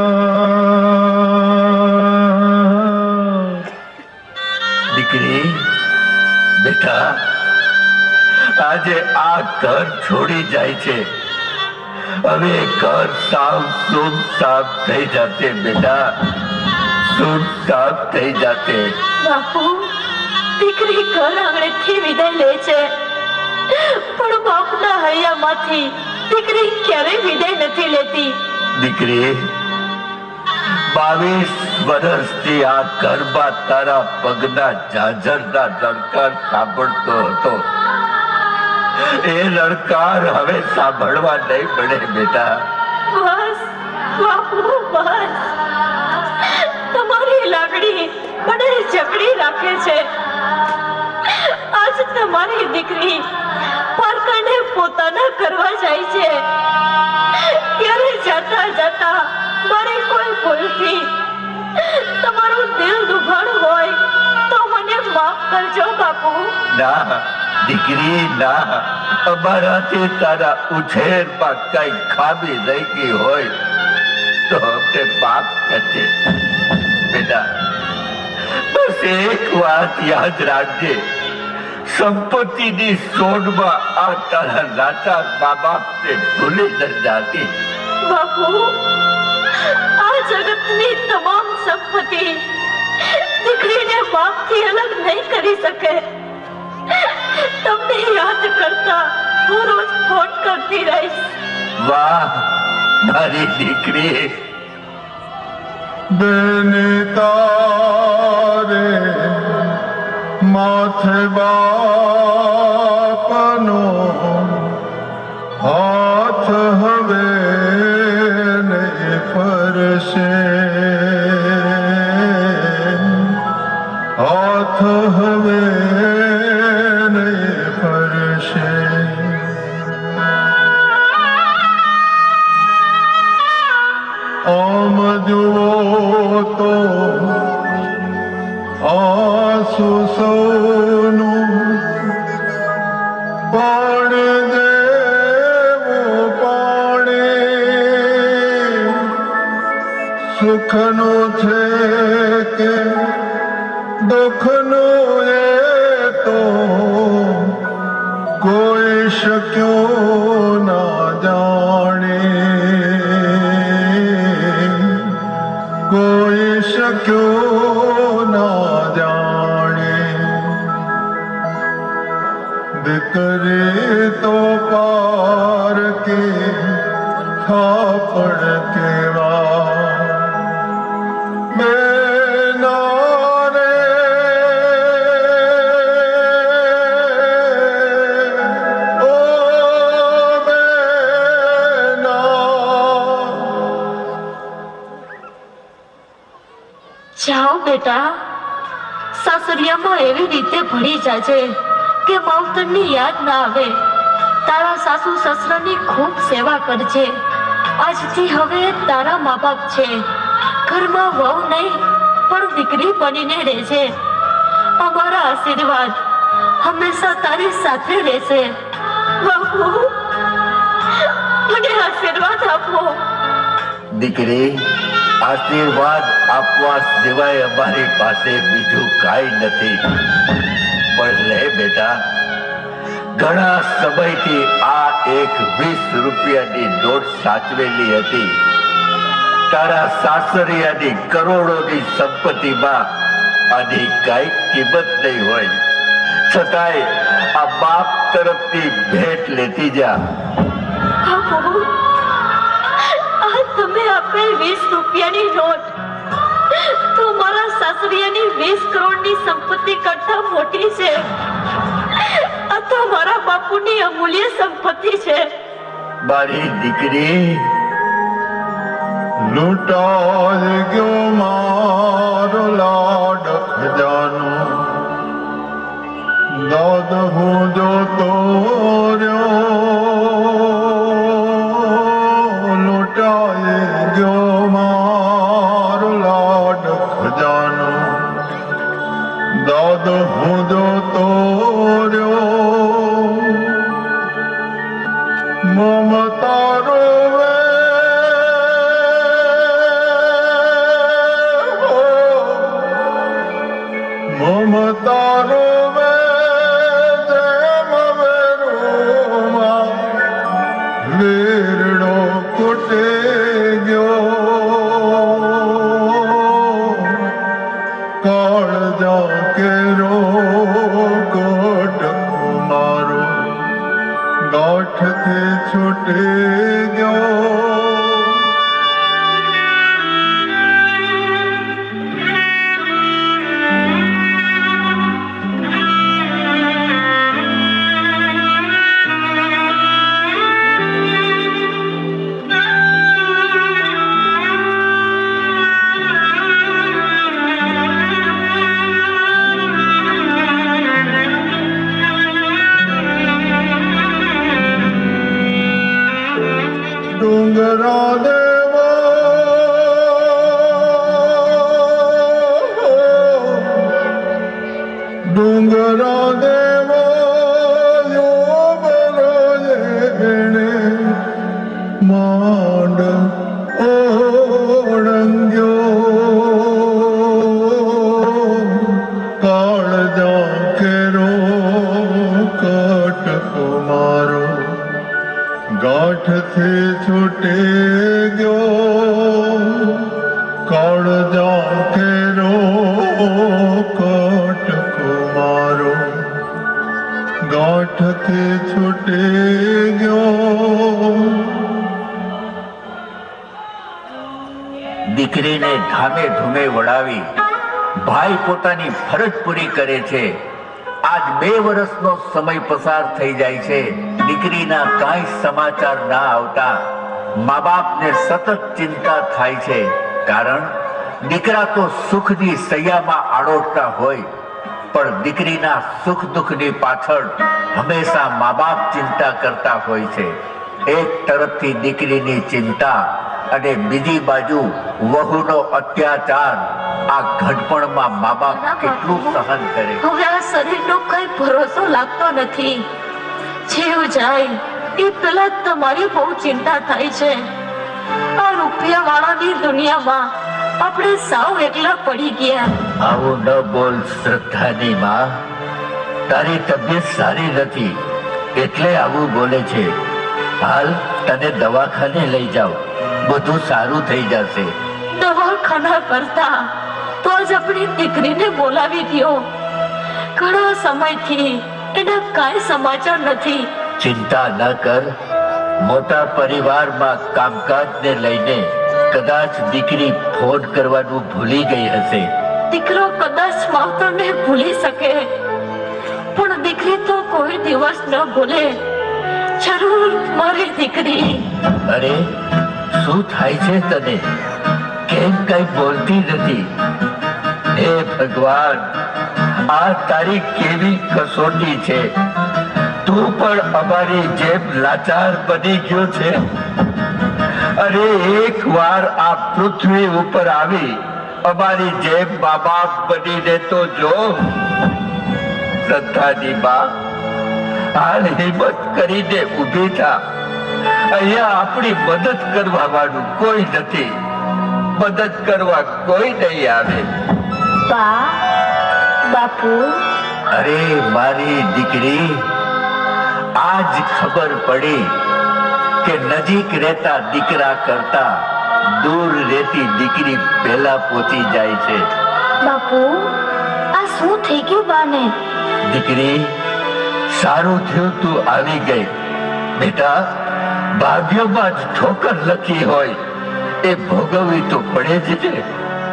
દીકરી, બેટા, આજે આ ઘર છોડી જાય છે. હવે ઘર સાફ સુનસાફ થઈ જશે બેટા, સુનસાફ થઈ જશે. બાપુ, દીકરી ઘર આંગણેથી વિદાય લે છે, પણ બાપના હૈયામાંથી દીકરી ક્યારેય વિદાય નથી લેતી. દીકરી, 22 વર્ષથી આ ઘરમાં તારા પગના ઝાંઝરના લડકાર સાંભળતો હતો. એ લડકાર હવે સાંભળવા નહીં પડે બેટા. બસ બાપુ, બસ. તમારી તમારી લાગણી મને જકડી રાખે છે. આજ તમારી દીકરી પારકાને પોતાના કરવા જાય છે ત્યારે જાતા જાતા મારી કોઈ ભૂલથી તમારું દિલ દુભાણ હોય તો મને માફ કરજો બાપુ. ના દીકરી ના, અમારાથી તારા ઉછેરમાં કઈ ખામી રહી ગઈ હોય તો અમને માફ કરજે બેટા. બસ એક વાત યાદ રાખજે, સંપત્તિની શોધમાં આ તારા લાચાર મા બાપને ભૂલી ન જાતી. બાપુ, આ જગતની તમામ સંપત્તિ દીકરીને બાપથી અલગ નહીં કરી શકે. તમને યાદ કરતા હું રોજ ફોન કરતી રહીશ. વાહ મારી દીકરી. બેને તારે માથે બાપનો હાથ હવે નહીં ફરશે, હાથ હવે નહીં ફરશે. આમ જુઓ તો આંસુ સૌનું પાણી જેવું પાણી, સુખનું છે કે દુઃખનું એ તો કોઈ શક્યો ના જાણે, કોઈ શક્યો ના જાણે. દીકરી તો પાર કે થાપડ કેવા બેના રે, ઓ બેના. જાઓ બેટા, સાસરિયામાં એવી રીતે ભળી જાજે કે માવતરની યાદ ના આવે. તારા સાસુ સસરાની ખૂબ સેવા કરજે. આજથી હવે તારા મા બાપ છે. ઘરમાં વહુ નહીં પણ દીકરી બનીને રહેજે. અમારા આશીર્વાદ હંમેશા તારી સાથે રહેશે. બાપુ, મને આશીર્વાદ આપો. દીકરી, આશીર્વાદ આપવા સિવાય અમારી પાસે બીજું કાંઈ નથી. પણ લે બેટા, ઘણા સમયથી આ એક 20 રૂપિયાની નોટ સાચવેલી હતી. તારા સાસરિયાની કરોડોની સંપત્તિમાં આની કઈ કિંમત નહીં હોય, છતાંય આ બાપ તરફથી ભેટ લેતી જા. બાપુ, આ તમે આપેલ 20 રૂપિયાની નોટ તો મારા સાસરિયાની 20 કરોડની સંપત્તિ કરતા મોટી છે. આ તો મારા બાપુની અમૂલ્ય સંપત્તિ છે. મારી દીકરી, લૂંટાઈ ગયો મારો લાડ ખજાનો, દાદ હું જોતો રહ્યો. લૂંટાઈ ગયો મારો લાડ ખજાનો, દાદ હું જોતો રહ્યો. મમતા રોવે મમતા રોવે જેમ વેરુમાં વેરડો કૂટે ગયો. કાળજા કેરો કોટ મારો ગાંઠથી છૂટી ગયો. ડુંગરા દેવા એને માંડ ઓળંગ્યો કાળજા કેરો કટકો મારો ગાંઠથી છૂટે ગયો કાળજા કેરો કટકો મારો ગાંઠથી છૂટે ગયો. દીકરીને ધામે ધૂમે વળાવી ભાઈ પોતાની ફરજ પૂરી કરે છે. આજ 2 વર્ષનો સમય પસાર થઈ જાય છે. દીકરીના કાંઈ સમાચાર ના આવતા મા બાપને સતત ચિંતા થાય છે. કારણ દીકરા તો સુખની સૈયામાં આડોટતા હોય, પણ દીકરીના સુખ દુઃખની પાછળ હંમેશા મા બાપ ચિંતા કરતા હોય છે. એક તરફથી દીકરીની ચિંતા અને બીજી બાજુ વહુનો અત્યાચાર. આ ઘડપણમાં મા બાપ કેટલું સહન કરે. હવે આ શરીરનો કઈ ભરોસો લાગતો નથી. જીવ જાય એ પેલા જ તમારી બહુ ચિંતા થાય છે. આ રૂપિયા વાળાની દુનિયામાં આપણે સાવ એકલા પડી ગયા. આવું ન બોલ શ્રદ્ધાની માં. તારી તબિયત સારી નથી એટલે આવું બોલે છે. હાલ તને દવાખાને લઈ જાઓ, બધું સારું થઈ જશે. દવાખાના કરતા તો જ આપણી દીકરીને બોલાવી દો. ઘણા સમયથી એના કાંઈ સમાચાર નથી. ચિંતા ન કર. મોટા પરિવારમાં કામકાજને લઈને કદાચ દીકરી ફોન કરવાનું ભૂલી ગઈ હશે. દીકરો કદાચ માવતરને ભૂલી શકે, પણ દીકરી તો કોઈ દિવસ ન ભૂલે. જરૂર મારી દીકરી. અરે શું થાય છે તને? કેમ કઈ બોલતી નથી? હે ભગવાન, આ તારી કેવી કસોટી છે. તું પણ અમારી જેમ લાચાર બની ગયો છે. અરે એક વાર આ પૃથ્વી ઉપર આવી અમારી જેમ મા બાપ બનીને તો જો. શ્રદ્ધાની બા, હાલ હિંમત કરીને ઊભી થા. અહીંયા આપણી મદદ કરવા વાળું કોઈ નથી. મદદ કરવા કોઈ નહીં આવે. બા, બાપુ, અરે મારી દીકરી, આજ ખબર પડી કે નજીક રહેતા દીકરા કરતા દૂર રહેતી દીકરી પહેલા પહોંચી જાય છે. બાપુ, આ શું થઈ ગયું બાને? દીકરી, સારું થયું તું આવી ગઈ. બેટા, ભાગ્યમાં જ ઠોકર લખી હોય એ ભોગવવી તો પડે જ છે.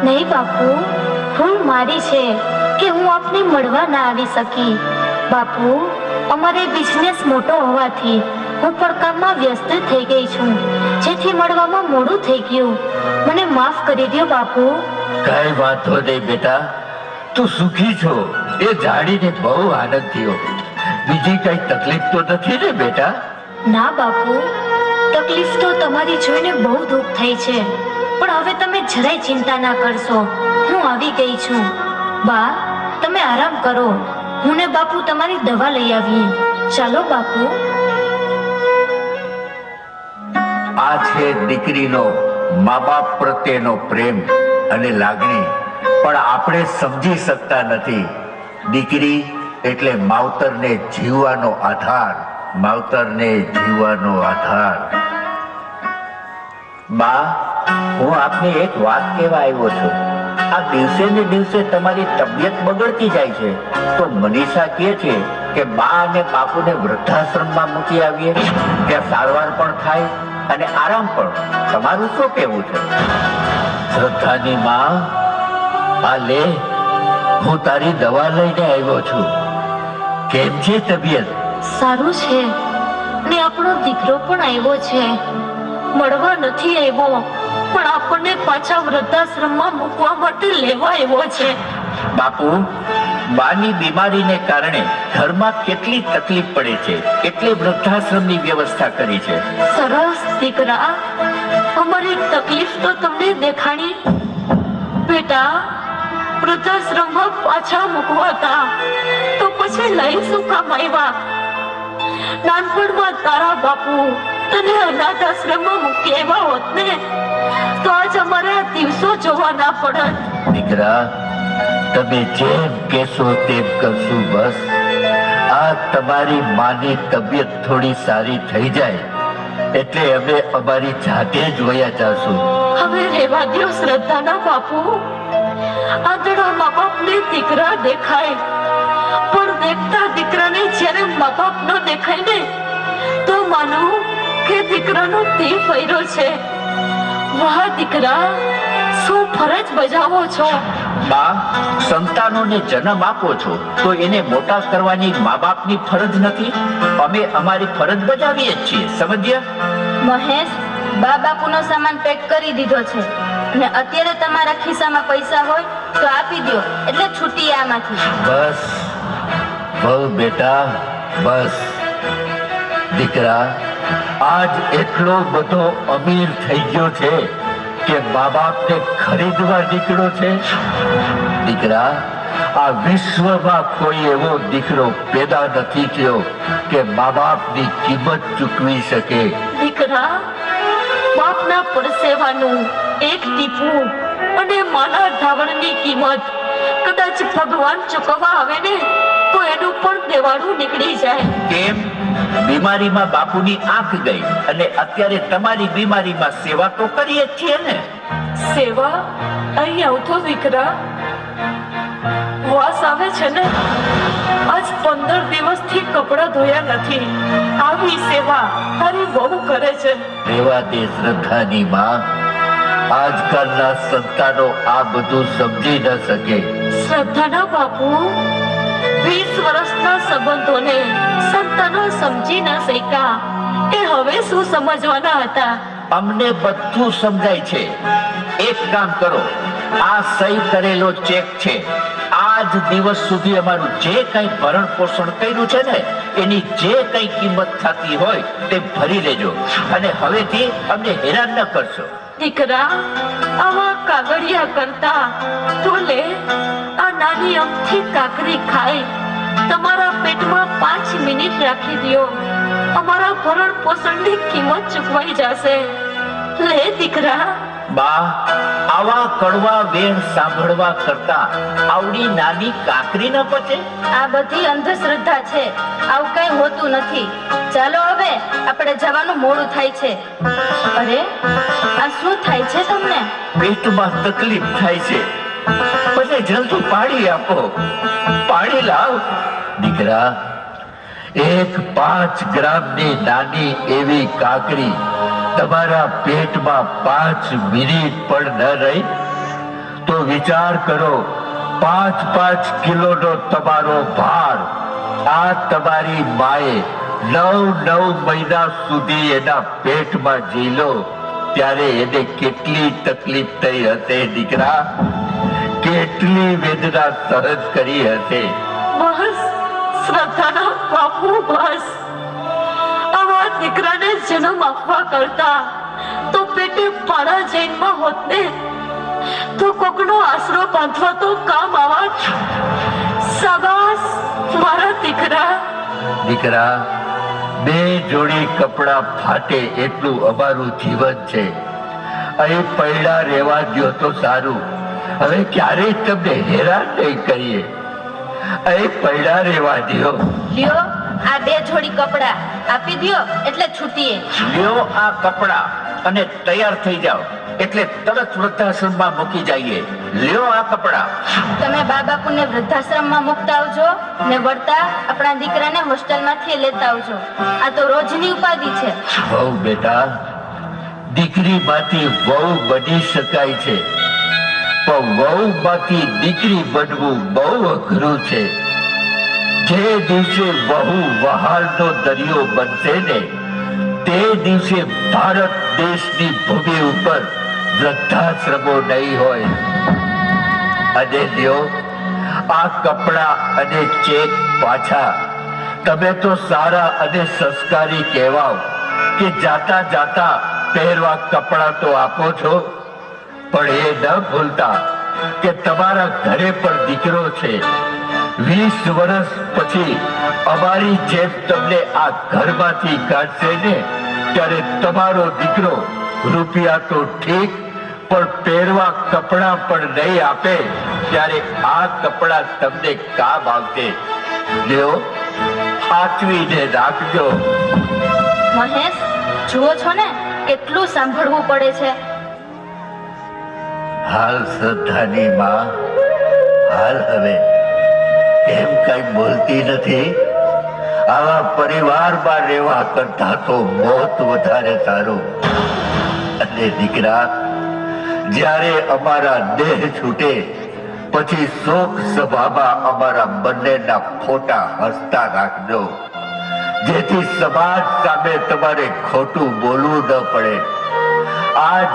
નહીં બાપુ, ભૂલ મારી છે કે હું આપને મળવા ના આવી શકી. બાપુ, અમારે બિઝનેસ મોટો હોવાથી હું પણ કામમાં વ્યસ્ત થઈ ગઈ છું, જેથી મળવામાં મોડું થઈ ગયું. મને માફ કરી દો બાપુ. કઈ વાંધો નહીં બેટા, તું સુખી છો એ જાણીને બહુ આનંદ થયો. બીજી કઈ તકલીફ તો નથી ને બેટા? ના બાપુ, તકલીફ તો તમારી જોઈને બહુ દુઃખ થઈ છે, પણ હવે તમે જરાય ચિંતા ના કરશો. હું આવી ગઈ છું. બા, તમે આરામ કરો. હું ને બાપુ તમારી દવા લઈ આવીએ. ચાલો બાપુ. આ છે દીકરીનો મા બાપ પ્રત્યેનો પ્રેમ અને લાગણી, પણ આપણે સમજી શકતા નથી. દીકરી એટલે માવતરને જીવવાનો આધાર. માવતરને જીવવાનો આધાર. બા, હું આપને એક વાત કહેવા આવ્યો છું. આ દિવસે ને દિવસે તમારી તબિયત બગડતી જાય છે, તો મનીષા કહે છે કે બા અને બાપુને વૃદ્ધાશ્રમમાં મૂકી આવીએ. ત્યાં સારવાર પણ થાય અને આરામ પણ. તમારું શું કહેવું છે? શ્રદ્ધાની માં, આ લે, હું તારી દવા લઈને આવ્યો છું. કેમ છે તબિયત? સારું છે ને આપણો દીકરો પણ આવ્યો છે. મળવા નથી આવ્યો, પણ આપણને પાછા વૃદ્ધાશ્રમમાં મૂકવા માટે લેવા આવ્યો છે. બાપુ, બાની બીમારીને કારણે ઘરમાં કેટલી તકલીફ પડે છે, એટલે વૃદ્ધાશ્રમની વ્યવસ્થા કરી છે. સરસ, દીકરા, અમારી તકલીફ તો તમને દેખાણી. બેટા, વૃદ્ધાશ્રમમાં પાછા મૂકવાતા તો પછી લઈ શું કામ આવ્યા? નાનપણમાં તારા બાપુ તને અનાથ આશ્રમમાં મૂકી આવ્યા હોત ને તો આજ અમારા દિવસો જોવા ના પડત. દીકરા, તમે જેમ કહેશો તેમ કરશું. બસ આ તમારી માની તબિયત થોડી સારી થઈ જાય એટલે અમે અમારી જાતે જ વયા જશું. હવે રહેવા દ્યો શ્રદ્ધાના બાપુ. આંધળા મા બાપને દીકરા દેખાય, પણ દેખતા દીકરાને જ્યારે મા બાપ ન દેખાય ને તો માનું કે દીકરાનો દેહ ફર્યો છે. વાહ દીકરા, શું ફરજ બજાવો છો? બા, સંતાનોને જન્મ આપો છો તો એને મોટા કરવાની મા બાપની ફરજ નથી? અમે અમારી ફરજ બજાવીએ જ છીએ, સમજ્યા? મહેશ, બા બાપુનો સામાન પેક કરી દીધો છે અને અત્યારે તમારા ખિસ્સામાં પૈસા હોય તો આપી દો એટલે છૂટી આમાંથી. બસ બહુ બેટા, બસ. દીકરા, આજ એટલો બધો અમીર થઈ ગયો છે કે મા બાપને ખરીદવા નીકળ્યો છે. દીકરા, આ વિશ્વમાં કોઈ એવો દીકરો પેદા નથી થયો કે મા બાપની કિંમત ચૂકવી શકે. દીકરા, બાપના પરસેવાનું એક ટીપું અને માના ધાવણની કિંમત કદાચ ભગવાન ચૂકવવા આવે ને તો એનું પણ દેવાળું નીકળી જાય. કેમ? બીમારીમાં બાપુની આંખ ગઈ અને અત્યારે તમારી બીમારીમાં સેવા તો કરીએ જ છીએ ને. સેવા? અહીં આવતો દીકરા, વાસ આવે છે ને? આજ 15 દિવસથી કપડાં ધોયા નથી. આવી સેવા તારી વહુ કરે છે. રેવા દે શ્રદ્ધાની માં. આજકાલના સંતાનો આ બધું સમજી ન શકે. શ્રદ્ધાના બાપુ, 20 વર્ષના સંબંધોને સંતાનો સમજી ન શક્યા એ હવે શું સમજવાના હતા? અમને બધું સમજાય છે. એક કામ કરો, આ સહી કરેલો ચેક છે. આજ દિવસ સુધી અમારું જે કઈ ભરણ પોષણ કર્યું છે ને એની જે કઈ કિંમત થતી હોય તે ભરી લેજો અને હવેથી અમને હેરાન ન કરશો. દીકરા, આવા કાગળિયા કરતા તો લે આ નાની અમથી કાકરી ખાઈ તમારા પેટમાં 5 મિનિટ રાખી દ્યો. અમારા ભરણ પોષણની કિંમત ચૂકવાઈ જશે. લે દીકરા. બા, આવા કડવા વેણ સાંભળવા કરતા આવડી નાની કાકરી ન પચે? આ બધી અંધશ્રદ્ધા છે, આવું કઈ હોતું નથી. ચાલો હવે આપણે જવાનું મોડું થાય છે. અરે, આ શું થાય છે તમને? પેટમાં તકલીફ થાય છે. મને જલ્દી પાણી આપો. પાણી લાવ. દીકરા, એક 5 ગ્રામની નાની એવી કાકરી તમારા પેટમાં 5 મિનિટ પણ ન રહી તો વિચાર કરો. 5 કિલોનો તમારો ભાર આ તમારી માએ 9 મહિના સુધી એના પેટમાં ઝીલો ત્યારે એને કેટલી તકલીફ થઈ હશે દીકરા? કેટલી વેદના સહન કરી હશે? બસ શ્રદ્ધાના બાપુ, બસ. આવા દીકરાને જન્મ આપવા કરતા તો પેટે પાડા જૈનમાં હોત ને તો કોકનો આશરો બાંધવા તો કામ આવત. શાબાશ મારા દીકરા. દીકરા, 2 જોડી કપડા ફાટે એટલું અમારું જીવન છે. અહીં પૈડા રહેવા દ્યો તો સારું. હવે ક્યારેય તમને હેરાન નહીં કરીએ. અહીં પૈડા રહેવા દ્યો. લ્યો, આ 2 જોડી કપડા આપી દ્યો એટલે છૂટીએ. લ્યો આ કપડા અને તૈયાર થઈ જાઓ એટલે તરત વૃદ્ધાશ્રમમાં મૂકી જઈએ. લ્યો આ કપડા. તમે બા બાપુને વૃદ્ધાશ્રમમાં મૂકતા આવજો ને વળતા આપણા દીકરાને હોસ્ટેલમાંથી લેતા આવજો. આ તો રોજની ઉપાધિ છે. વહુ બેટા, દીકરીમાંથી વહુ બની શકાય છે પણ વહુમાંથી દીકરી બનવું બહુ અઘરું છે. જે દિવસે વહુ વહાલનો દરિયો બનશે ને તે દિવસે ભારત દેશની ભૂમિ ઉપર વૃદ્ધાશ્રમો નહીં હોય. અને લ્યો આ કપડા અને ચેક પાછા. તમે તો સારા અને સંસ્કારી કહેવાઓ કે જાતા જાતા પહેરવા કપડાં તો આપો છો, પણ એ ન ભૂલતા કે તમારા ઘરે પણ દીકરો છે. 20 વર્ષ પછી અમારી જેમ તમને આ ઘરમાંથી કાઢશે ને, ત્યારે તમારો દીકરો રૂપિયા તો ઠીક, પણ પહેરવા કપડાં પણ નહીં આપે, ત્યારે આ કપડાં તમને કામ આવશે. લ્યો, સાચવીને રાખજો. મહેશ, જુઓ છો ને કેટલું સાંભળવું પડે છે. હાલ શ્રદ્ધાની માં, હાલ હવે કેમ કઈ બોલતી નથી? આવા પરિવારમાં રહેવા કરતા તો મોત વધારે સારું. અને દીકરા, જ્યારે અમારા દેહ છૂટે પછી શોક સભામાં અમારા બંનેના ફોટા હસતા રાખજો, જેથી સમાજ સામે તમારે ખોટું બોલવું ન પડે. આજ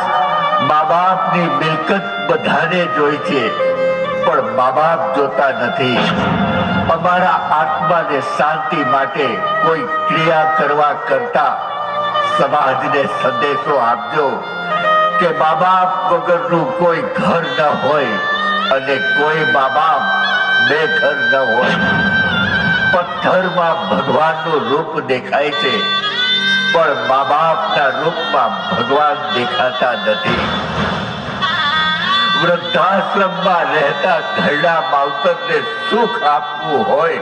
મા બાપની મિલકત બધાને જોઈ છે, પણ મા બાપ જોતા નથી. અમારા આત્માને શાંતિ માટે કોઈ ક્રિયા કરવા કરતા સમાજને સંદેશો આપજો કે મા બાપ વગરનું કોઈ ઘર ન હોય અને કોઈ મા બાપ બેઘર ન હોય. પથ્થરમાં ભગવાનનું રૂપ દેખાય છે, પણ મા બાપના રૂપમાં ભગવાન દેખાતા નથી. વૃદ્ધાશ્રમમાં રહેતા ઘરડા માવતરને સુખ આપવું હોય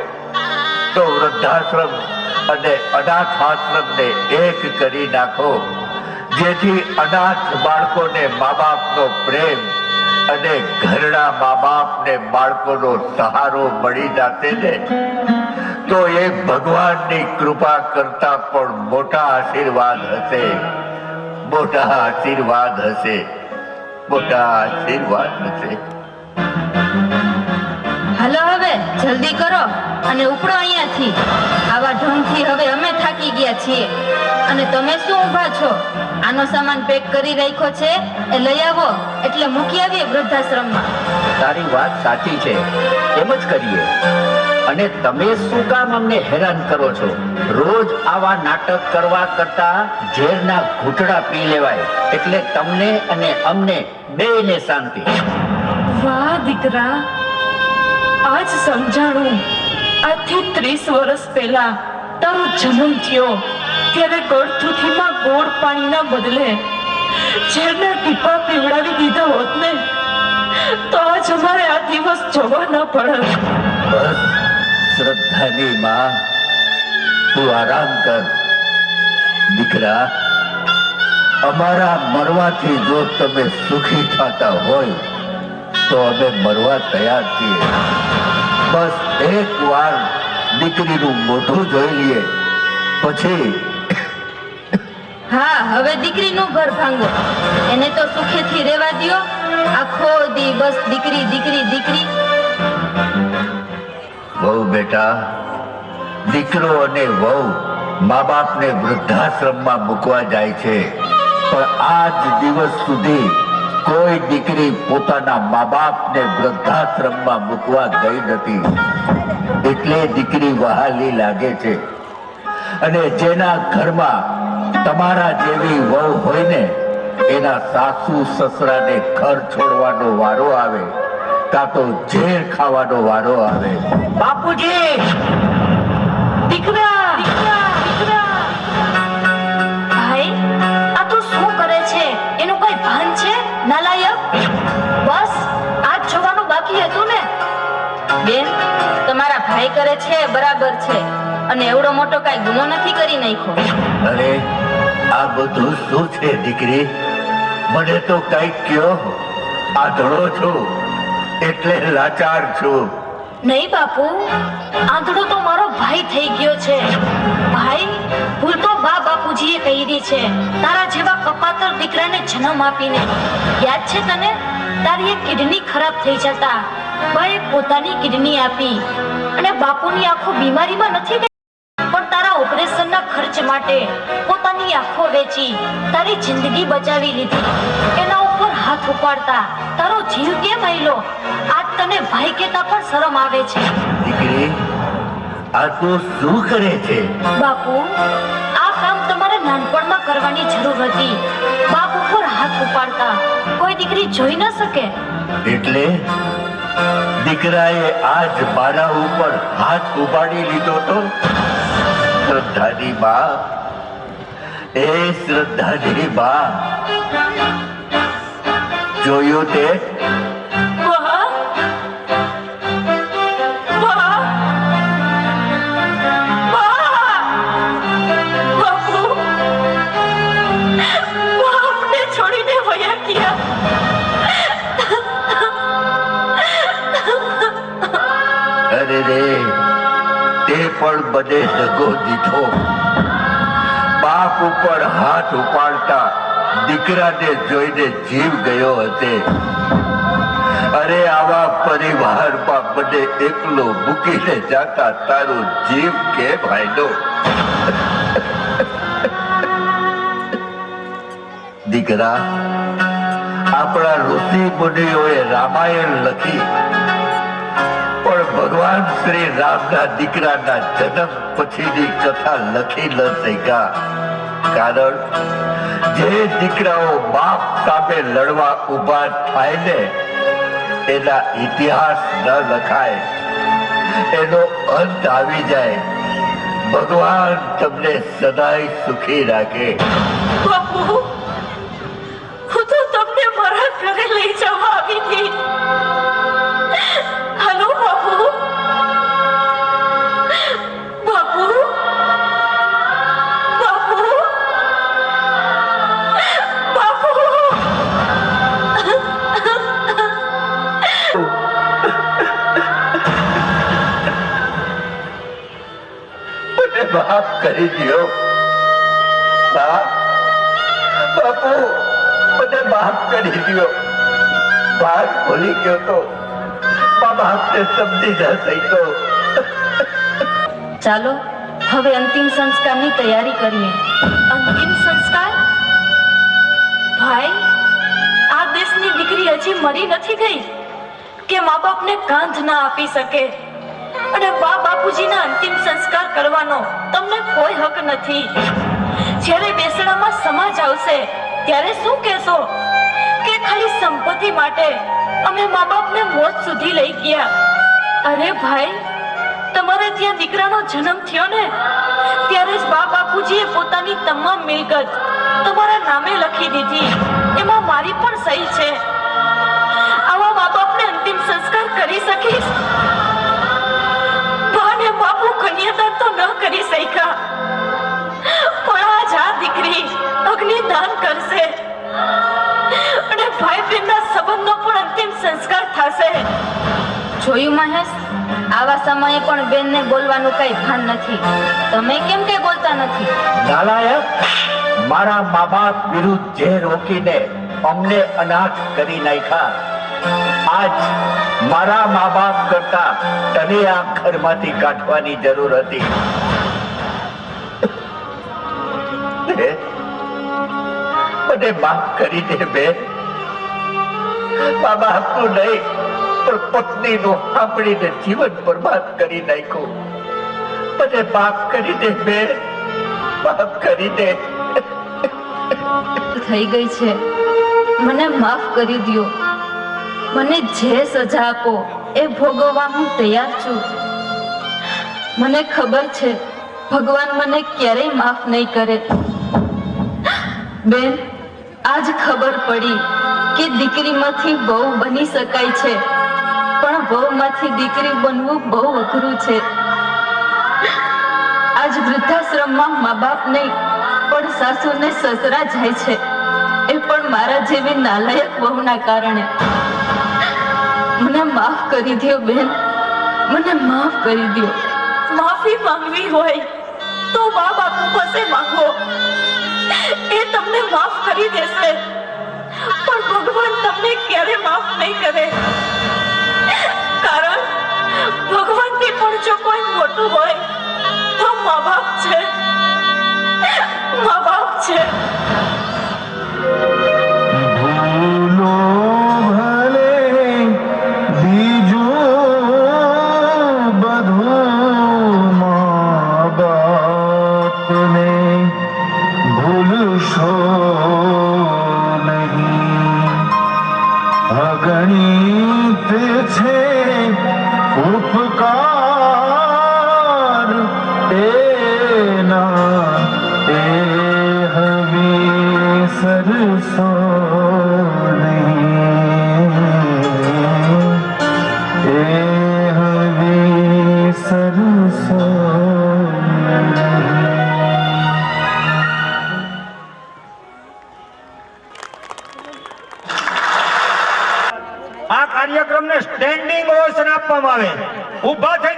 તો વૃદ્ધાશ્રમ અને અનાથ આશ્રમને એક કરી નાખો, જેથી અનાથ બાળકોને મા બાપનો પ્રેમ અને ઘરડા મા બાપને બાળકોનો સહારો મળી જશે ને, તો એ ભગવાનની કૃપા કરતા પણ મોટા આશીર્વાદ હશે. મોટા આશીર્વાદ હશે. મોટા આશીર્વાદ હશે. હાલો હવે જલ્દી કરો અને ઉપડો અહીંયાથી. આવા ઢોંગથી હવે અમે થાકી ગયા છીએ. અને તમે શું ઊભા છો? આનો સામાન પેક કરી રાખ્યો છે, એ લઈ આવો એટલે મૂકી આવીએ વૃદ્ધાશ્રમમાં. તારી વાત સાચી છે, એમ જ કરીએ. અને તમે શું કામ અમને હેરાન કરો છો? રોજ આવા નાટક કરવા કરતા ઝેરના ઘૂંટડા પી લેવાય, એટલે તમને અને અમને બેયને શાંતિ. વાહ દીકરા, આજ સમજાણું. આજથી 30 વર્ષ પહેલા તારો જન્મ થયો ત્યારે ગળથુથીમાં ગોળ પાણીના બદલે ઝેરના ટીપા પીવડાવી દીધા હોત ને, તો આજ અમારે આ દિવસ જોવા ન પડત. બસ શ્રદ્ધાની માં, તું આરામ કર. દીકરા, અમારા મરવાથી જો તમે સુખી થતા હોય તો અમે મરવા તૈયાર છીએ. બસ એક વાર દીકરીનું મોઢું જોઈ લઈએ, પછી હા, હવે દીકરીનું ઘર ભાંગો. એને તો સુખેથી રહેવા દ્યો. આખો દી બસ દીકરી દીકરી દીકરી. વહુ બેટા, દીકરો અને વહુ મા બાપને વૃદ્ધાશ્રમમાં મૂકવા જાય છે, પણ આજ દિવસ સુધી કોઈ દીકરી પોતાના મા બાપને વૃદ્ધાશ્રમમાં મૂકવા ગઈ નથી. એટલે દીકરી વહાલી લાગે છે. અને જેના ઘરમાં તમારા જેવી વહુ હોય ને, એના સાસુ સસરાને ઘર છોડવાનો વારો આવે, કાં તો ઝેર ખાવાનો વારો આવે. બાપુજી! દીકરા! દીકરા! દીકરા! ભાઈ, આ તું શું કરે છે? એનું કોઈ ભાન છે? નાલાયક! બસ આજ જોવાનું બાકી હતું ને. બેન, તમારા ભાઈ કરે છે બરાબર છે, અને એવડો મોટો કાંઈ ગુનો નથી કરી નાખ્યો. અરે, આ બધું શું છે દીકરી? મને તો કઈ કયો. આંધળો છું એટલે લાચાર છું. નહીં બાપુ, આંધળો તો મારો ભાઈ થઈ ગયો છે. ભાઈ, ભૂલ તો બાપુજીએ કરી છે, તારા જેવા કપાતર દીકરાને જન્મ આપીને. યાદ છે તને? તારી એક કિડની ખરાબ થઈ જતા બાએ પોતાની કિડની આપી, અને બાપુની આંખો બીમારીમાં નથી ગઈ, પણ તારા ઓપરેશનના ખર્ચ માટે પોતાની આંખો વેચી તારી જિંદગી બચાવી લીધી. એના ઉપર હાથ ઉપાડતા તારો જીવ કેમ આયલો? આજ તને ભાઈ કહેતા પણ શરમ આવે છે. દીકરી, આ તું શું કરે છે? બાપુ, આ કામ તમારે નાનપણમાં કરવાની જરૂર હતી. બાપ ઉપર હાથ ઉપાડતા કોઈ દીકરી જોઈ ન શકે. એટલે દીકરાએ આજ મારા ઉપર હાથ ઉપાડી લીધો તો શ્રદ્ધાની બા, એ શ્રદ્ધાની બા, જોયું તે? વાહ! વાહ! વાહ! બાપુ! બાપને છોડીને વયા ગયા. અરે રે, તે પણ બધે દગો દીધો. બાપ ઉપર હાથ ઉપાડતા દીકરાને જોઈને જીવ ગયો હશે. અરે આવા પરિવારમાં મને એકલો મૂકીને જાતા તારો જીવ કે ભાઈનો? દીકરા, આપણા ઋષિ મુનિઓએ રામાયણ લખી, પણ ભગવાન શ્રી રામના દીકરાના જન્મ પછીની કથા લખી ન શક્યા. કારણ જે દીકરાઓ બાપ સામે લડવા ઊભા થાય ને, એના ઇતિહાસ ન લખાય, એનો અંત આવી જાય. ભગવાન તમને સદાય સુખી રાખે. બાપુ, હું તો તમને મારા ઘરે લઈ જવા આવી હતી. હાલો બાપુ. બાપુ, બાપુ, બાપુ. મને માફ કરી દ્યો. બા, બાપુ, મને માફ કરી દ્યો. વાત ભૂલી ગયો તો બાબા આપને સમજી ન શક્યો. ચાલો હવે અંતિમ સંસ્કારની તૈયારી કરીએ. અંતિમ સંસ્કાર? ભાઈ, આ દેશની દીકરી હજી મરી નથી ગઈ કે મા બાપને કાંધ ના આપી શકે. અને બા બાપુજીના અંતિમ સંસ્કાર કરવાનો તમને કોઈ હક નથી. જ્યારે બેસણામાં સમાજ આવશે ત્યારે શું કહેશો? કે ખાલી સંપત્તિ માટે અમે મા બાપને મોત સુધી લઈ ગયા. અરે ભાઈ, તમારે ત્યાં દીકરાનો જન્મ થયો ને, ત્યારે જ બા બાપુજીએ પોતાની તમામ મિલકત તમારા નામે લખી દીધી. એમાં મારી પણ સહી છે. આવા મા બાપને અંતિમ સંસ્કાર કરી શકીશ? બા ને બાપુ કન્યાદાન તો ન કરી શક્યા, પણ આજ આ દીકરી અગ્નિદાન કરશે. અને ભાઈ બહેનના સંબંધનો પણ અંતિમ સંસ્કાર થશે. જોયું મહેશ, આવા સમયે પણ બેનને બોલવાનું કઈ ભાન નથી. તમે કેમ કઈ બોલતા નથી? નાલાયક, મારા મા બાપ વિરુદ્ધ જે રોકીને અમને અનાથ કરી નાખ્યા, આજ મારા મા બાપ કરતા તને આ ઘરમાંથી કાઢવાની જરૂર હતી. મને માફ કરી દે બેન. મા બાપનું નહીં પણ પત્નીનું સાંભળીને જીવન બરબાદ કરી નાખ્યું. મને માફ કરી દે બેન, માફ કરી દે. થઈ ગઈ છે, મને માફ કરી દ્યો. મને જે સજા આપો એ ભોગવવા હું તૈયાર છું. મને ખબર છે ભગવાન મને ક્યારેય માફ નહીં કરે. બેન, આજ ખબર પડી કે દીકરીમાંથી વહુ બની શકાય છે, પણ વહુમાંથી દીકરી બનવું બહુ અઘરું છે. આજ વૃદ્ધાશ્રમમાં મા બાપ નહીં પણ સાસુ ને સસરા જાય છે, એ પણ મારા જેવી નાલાયક વહુના કારણે. મને માફ કરી દ્યો બેન, મને માફ કરી દ્યો. માફી માંગવી હોય તો મા બાપુ પાસે માંગો, એ તમને માફ કરી દેશે. પણ ભગવાન તમને ક્યારે માફ નહીં કરે, કારણ ભગવાનથી પણ જો કોઈ મોટું હોય તો મા બાપ છે. મા બાપ છે. ભૂલો ભલે બીજું બધું મા બાપને सरसो नहीं, ए हवी सरसो આ કાર્યક્રમને સ્ટેન્ડિંગ ઓવેશન આપવામાં આવે. ઊભા થઈ